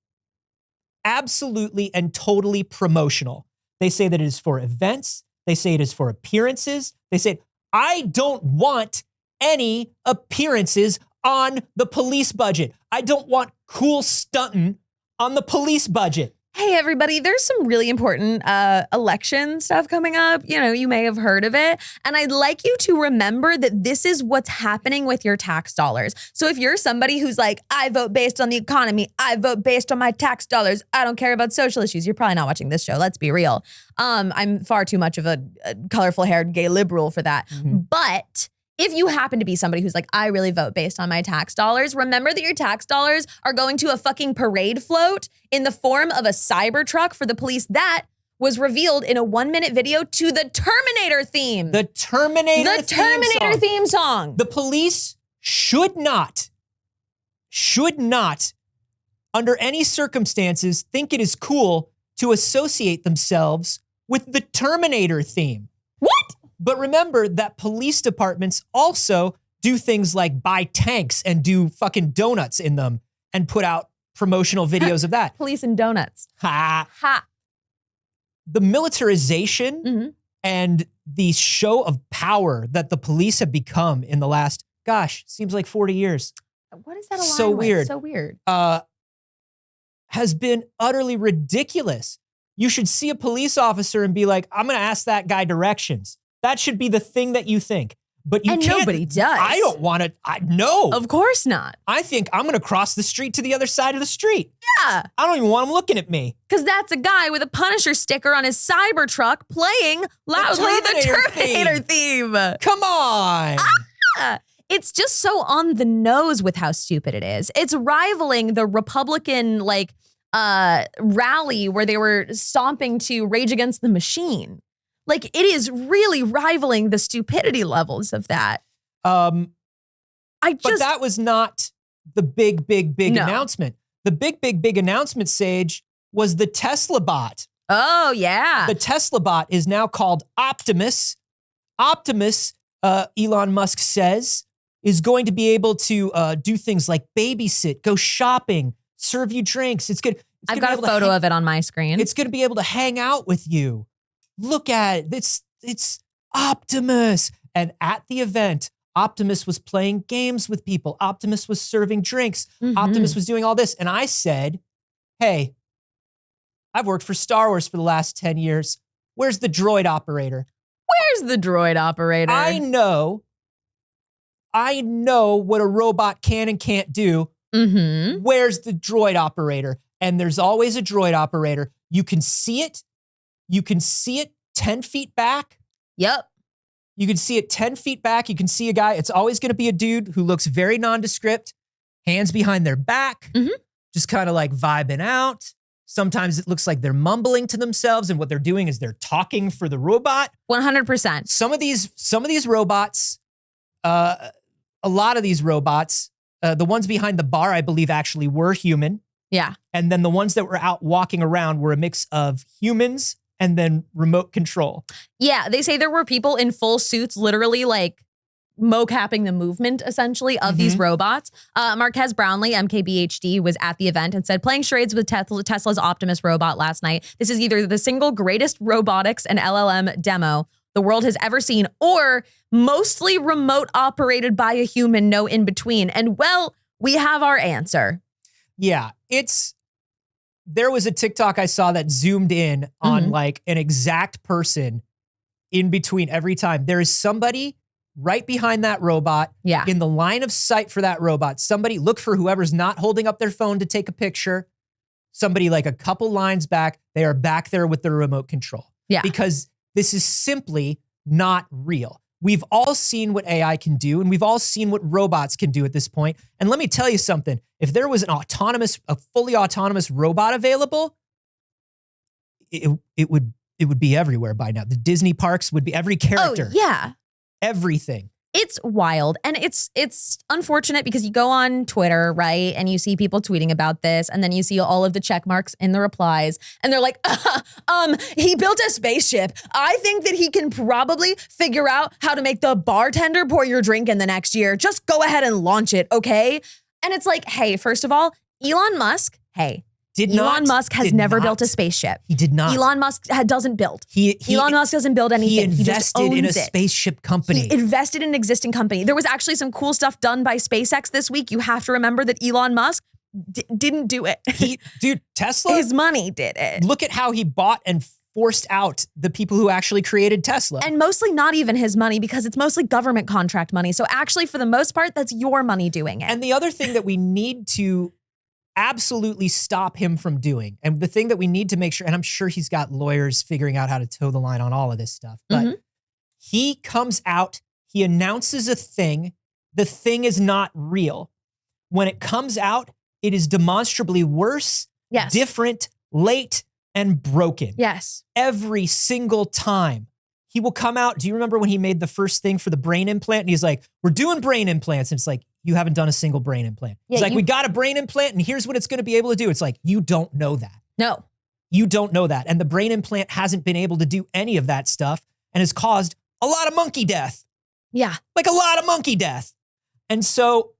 absolutely and totally promotional. They say that it is for events. They say it is for appearances. They say, I don't want any appearances on the police budget. I don't want cool stunting on the police budget. Hey, everybody, there's some really important election stuff coming up. You know, you may have heard of it. And I'd like you to remember that this is what's happening with your tax dollars. So if you're somebody who's like, I vote based on the economy, I vote based on my tax dollars, I don't care about social issues, you're probably not watching this show. Let's be real. I'm far too much of a colorful-haired gay liberal for that. Mm-hmm. But if you happen to be somebody who's like, I really vote based on my tax dollars, remember that your tax dollars are going to a fucking parade float in the form of a Cybertruck for the police. That was revealed in a 1-minute video to the Terminator theme. The Terminator theme song. The police should not, under any circumstances, think it is cool to associate themselves with the Terminator theme. What? But remember that police departments also do things like buy tanks and do fucking donuts in them and put out promotional videos of that. Police and donuts. Ha. Ha. The militarization and the show of power that the police have become in the last, seems like 40 years. What is that align So with? weird. So weird. Has been utterly ridiculous. You should see a police officer and be like, I'm going to ask that guy directions. That should be the thing that you think. But you and can't. Nobody does. I don't want to. No. Of course not. I think I'm going to cross the street to the other side of the street. Yeah. I don't even want him looking at me. Because that's a guy with a Punisher sticker on his Cybertruck playing loudly the Terminator theme. Come on. It's just so on the nose with how stupid it is. It's rivaling the Republican rally where they were stomping to Rage Against the Machine. Like, it is really rivaling the stupidity levels of that. But that was not the big announcement. The big announcement, Saige, was the Tesla bot. Oh, yeah. The Tesla bot is now called Optimus. Optimus, Elon Musk says, is going to be able to do things like babysit, go shopping, serve you drinks. I've got a photo of it on my screen. It's going to be able to hang out with you. Look at it. It's Optimus. And at the event, Optimus was playing games with people. Optimus was serving drinks. Optimus was doing all this. And I said, hey, I've worked for Star Wars for the last 10 years. Where's the droid operator? Where's the droid operator? I know what a robot can and can't do. Where's the droid operator? And there's always a droid operator. You can see it. You can see it 10 feet back. Yep. You can see it 10 feet back. You can see a guy. It's always going to be a dude who looks very nondescript, hands behind their back, just kind of like vibing out. Sometimes it looks like they're mumbling to themselves, and what they're doing is they're talking for the robot. 100%. Some of these robots, a lot of these robots, the ones behind the bar, I believe, actually were human. Yeah. And then the ones that were out walking around were a mix of humans and then remote control. Yeah, they say there were people in full suits literally like mocapping the movement essentially of these robots. Marquez Brownlee, MKBHD, was at the event and said, playing charades with Tesla's Optimus robot last night. This is either the single greatest robotics and LLM demo the world has ever seen, or mostly remote operated by a human, no in between. And well, we have our answer. Yeah, there was a TikTok I saw that zoomed in on like an exact person in between every time. There is somebody right behind that robot in the line of sight for that robot. Somebody, look for whoever's not holding up their phone to take a picture. Somebody like a couple lines back, they are back there with the remote control. Yeah. Because this is simply not real. We've all seen what AI can do, and we've all seen what robots can do at this point. And let me tell you something. If there was a fully autonomous robot available, it would be everywhere by now. The Disney parks would be every character. Oh, yeah. Everything. It's wild. And it's unfortunate because you go on Twitter, right? And you see people tweeting about this, and then you see all of the check marks in the replies, and they're like, he built a spaceship. I think that he can probably figure out how to make the bartender pour your drink in the next year. Just go ahead and launch it, okay? And it's like, hey, first of all, Elon Musk, Elon Musk has never built a spaceship. He did not. Elon Musk doesn't build. Elon Musk doesn't build anything. He invested in a spaceship company. He invested in an existing company. There was actually some cool stuff done by SpaceX this week. You have to remember that Elon Musk didn't do it. Dude, Tesla, His money did it. look at how he bought and forced out the people who actually created Tesla. And mostly not even his money because it's mostly government contract money. So actually, for the most part, that's your money doing it. And the other thing that we need to absolutely stop him from doing, and the thing that we need to make sure, and I'm sure he's got lawyers figuring out how to toe the line on all of this stuff, but he comes out, he announces a thing, the thing is not real. When it comes out, it is demonstrably worse, different, late, and broken. Yes. Every single time. He will come out. Do you remember when he made the first thing for the brain implant? And he's like, we're doing brain implants. And it's like, you haven't done a single brain implant. He's like, we got a brain implant and here's what it's going to be able to do. It's like, you don't know that. No. You don't know that. And the brain implant hasn't been able to do any of that stuff and has caused a lot of monkey death. Yeah. Like a lot of monkey death. And so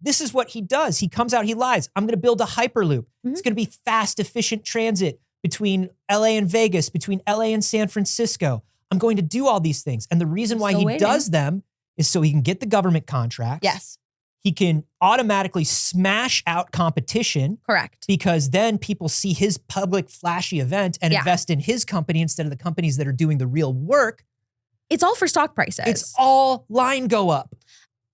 this is what he does. He comes out, he lies. I'm going to build a Hyperloop. It's going to be fast, efficient transit between LA and Vegas, between LA and San Francisco. I'm going to do all these things. And the reason why he does them is so he can get the government contracts. Yes. He can automatically smash out competition. Correct. Because then people see his public flashy event and invest in his company instead of the companies that are doing the real work. It's all for stock prices. It's all line go up.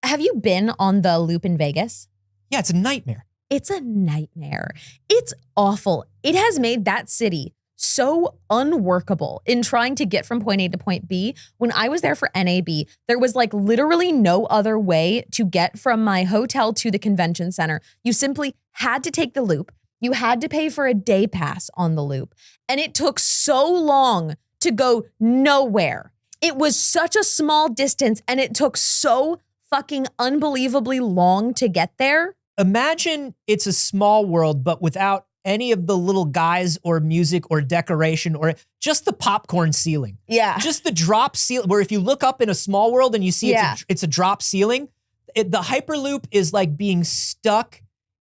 Have you been on the loop in Vegas? Yeah, it's a nightmare. It's a nightmare. It's awful. It has made that city so unworkable in trying to get from point A to point B. When I was there for NAB, there was like literally no other way to get from my hotel to the convention center. You simply had to take the loop. You had to pay for a day pass on the loop. And it took so long to go nowhere. It was such a small distance and it took so fucking unbelievably long to get there. Imagine it's a small world, but without any of the little guys or music or decoration or just the popcorn ceiling. Yeah. Just the drop ceiling, where if you look up in a small world and you see it's a drop ceiling, the Hyperloop is like being stuck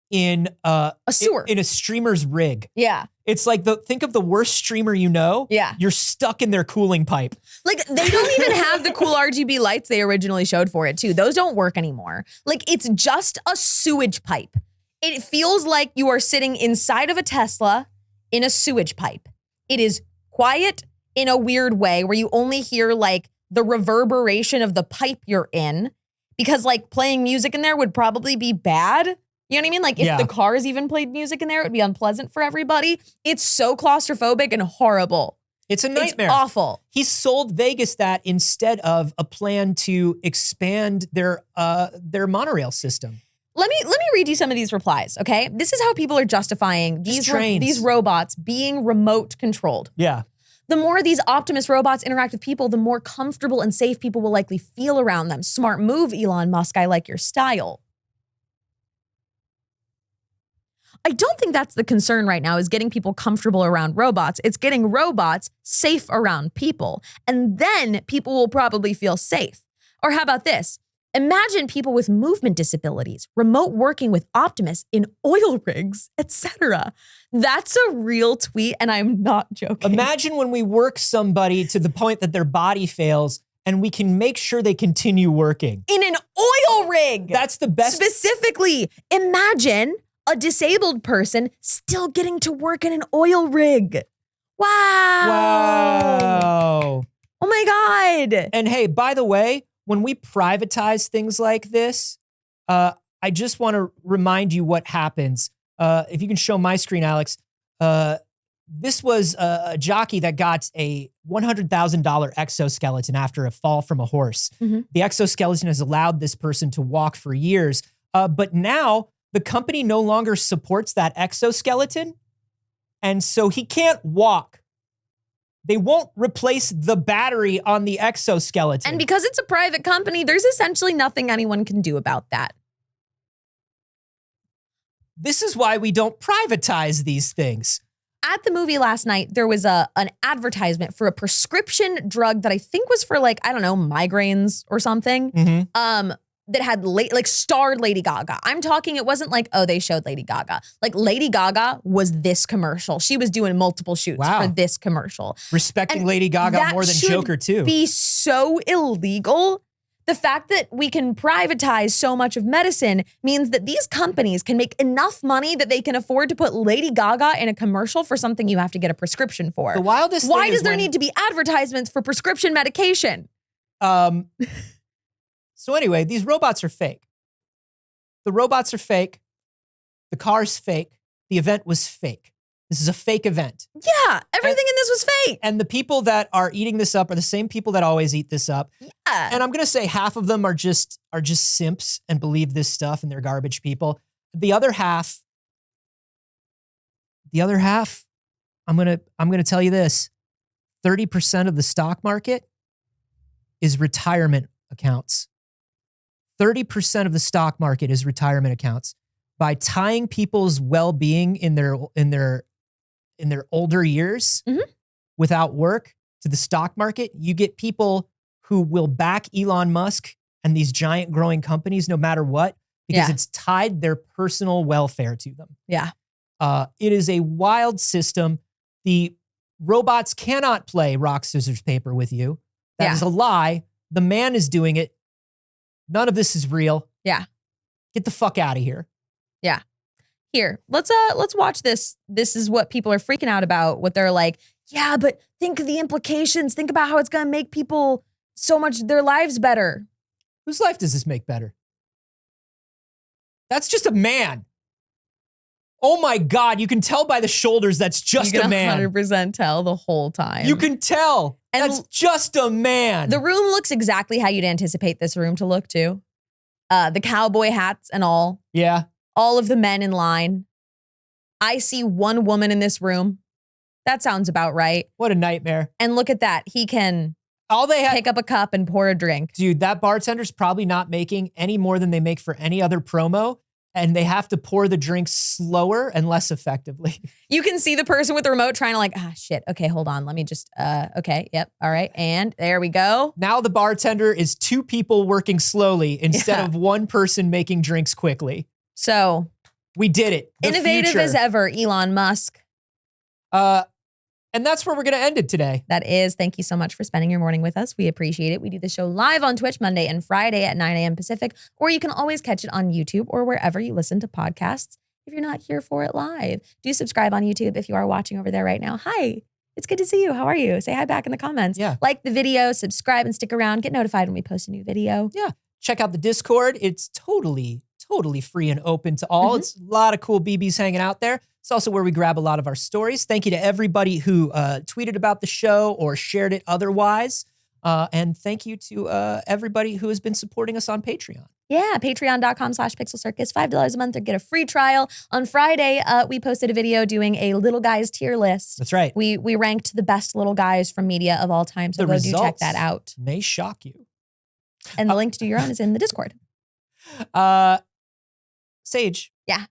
in a sewer, in a streamer's rig. Yeah. It's like think of the worst streamer you know. Yeah. You're stuck in their cooling pipe. Like they don't even have the cool RGB lights they originally showed for it too. Those don't work anymore. Like it's just a sewage pipe. It feels like you are sitting inside of a Tesla in a sewage pipe. It is quiet in a weird way where you only hear like the reverberation of the pipe you're in, because like playing music in there would probably be bad. You know what I mean? Like if the cars even played music in there, it would be unpleasant for everybody. It's so claustrophobic and horrible. It's a nightmare. It's awful. He sold Vegas that instead of a plan to expand their monorail system. Let me read you some of these replies, okay? This is how people are justifying these robots being remote controlled. Yeah. The more these Optimus robots interact with people, the more comfortable and safe people will likely feel around them. Smart move, Elon Musk. I like your style. I don't think that's the concern right now, is getting people comfortable around robots. It's getting robots safe around people. And then people will probably feel safe. Or how about this? Imagine people with movement disabilities, remote working with Optimus in oil rigs, etc. That's a real tweet, and I'm not joking. Imagine when we work somebody to the point that their body fails and we can make sure they continue working. In an oil rig! That's the best. Specifically, imagine a disabled person still getting to work in an oil rig. Wow. Wow. Oh my God. And hey, by the way, when we privatize things like this, I just want to remind you what happens. If you can show my screen, Alex, this was a jockey that got a $100,000 exoskeleton after a fall from a horse. Mm-hmm. The exoskeleton has allowed this person to walk for years, but now the company no longer supports that exoskeleton, and so he can't walk. They won't replace the battery on the exoskeleton. And because it's a private company, there's essentially nothing anyone can do about that. This is why we don't privatize these things. At the movie last night, there was an advertisement for a prescription drug that I think was for like, I don't know, migraines or something. Mm-hmm. That had starred Lady Gaga. I'm talking, it wasn't like, oh, they showed Lady Gaga. Like Lady Gaga was this commercial. She was doing multiple shoots for this commercial. Respecting Lady Gaga more than Joker too. Be so illegal The fact that we can privatize so much of medicine means that these companies can make enough money that they can afford to put Lady Gaga in a commercial for something you have to get a prescription for. The wildest Why thing does is there when- need to be advertisements for prescription medication? So anyway, these robots are fake. The robots are fake. The car's fake. The event was fake. This is a fake event. Yeah, everything in this was fake. And the people that are eating this up are the same people that always eat this up. Yeah. And I'm gonna say half of them are just simps and believe this stuff and they're garbage people. The other half, I'm gonna tell you this. 30% of the stock market is retirement accounts. 30% of the stock market is retirement accounts. By tying people's well-being in their older years without work to the stock market, you get people who will back Elon Musk and these giant growing companies no matter what, because it's tied their personal welfare to them. Yeah. It is a wild system. The robots cannot play rock, scissors, paper with you. That is a lie. The man is doing it. None of this is real. Yeah. Get the fuck out of here. Yeah. Here, let's watch this. This is what people are freaking out about. What they're like, yeah, but think of the implications. Think about how it's going to make people so much their lives better. Whose life does this make better? That's just a man. Oh my God, you can tell by the shoulders that's just a man. You can 100% tell the whole time. You can tell. And that's just a man. The room looks exactly how you'd anticipate this room to look too. The cowboy hats and all. Yeah. All of the men in line. I see one woman in this room. That sounds about right. What a nightmare. And look at that. He can pick up a cup and pour a drink. Dude, that bartender's probably not making any more than they make for any other promo. And they have to pour the drink slower and less effectively. You can see the person with the remote trying to shit. Okay, hold on. Let me just, okay. Yep. All right. And there we go. Now the bartender is two people working slowly instead of one person making drinks quickly. So we did it. The innovative future. as ever, Elon Musk. And that's where we're going to end it today. That is. Thank you so much for spending your morning with us. We appreciate it. We do the show live on Twitch Monday and Friday at 9 a.m. Pacific, or you can always catch it on YouTube or wherever you listen to podcasts if you're not here for it live. Do subscribe on YouTube if you are watching over there right now. Hi. It's good to see you. How are you? Say hi back in the comments. Yeah. Like the video, subscribe and stick around. Get notified when we post a new video. Yeah. Check out the Discord. It's totally free and open to all. It's a lot of cool BBs hanging out there. It's also where we grab a lot of our stories. Thank you to everybody who tweeted about the show or shared it otherwise. And thank you to everybody who has been supporting us on Patreon. Yeah, patreon.com/Pixel Circus, $5 a month to get a free trial. On Friday, we posted a video doing a little guys tier list. That's right. We ranked the best little guys from media of all time. So The do check that out. May shock you. And the link to do your own is in the Discord. Saige. Yeah.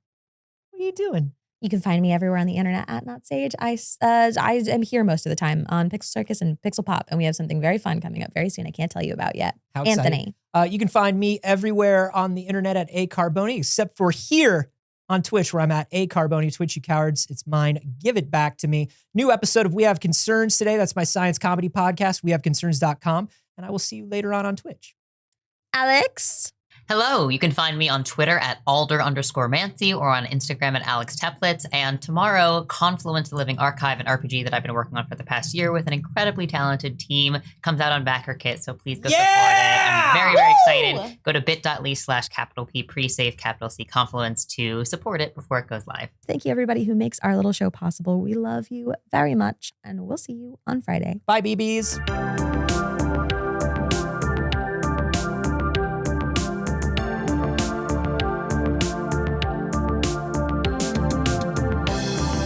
What are you doing? You can find me everywhere on the internet at Not Saige. I am here most of the time on Pixel Circus and Pixel Pop, and we have something very fun coming up very soon. I can't tell you about yet. How Anthony. exciting. You can find me everywhere on the internet at A Carboni, except for here on Twitch, where I'm at A Carboni. Twitch, you cowards, it's mine. Give it back to me. New episode of We Have Concerns today. That's my science comedy podcast, wehaveconcerns.com. And I will see you later on Twitch. Alex. Hello, you can find me on Twitter at Alder_Mancy or on Instagram at Alex Teplitz. And tomorrow, Confluence, the Living Archive, an RPG that I've been working on for the past year with an incredibly talented team, comes out on BackerKit, so please go support it. I'm very, very excited. Go to bit.ly/P pre-save C Confluence to support it before it goes live. Thank you, everybody who makes our little show possible. We love you very much, and we'll see you on Friday. Bye, BBs.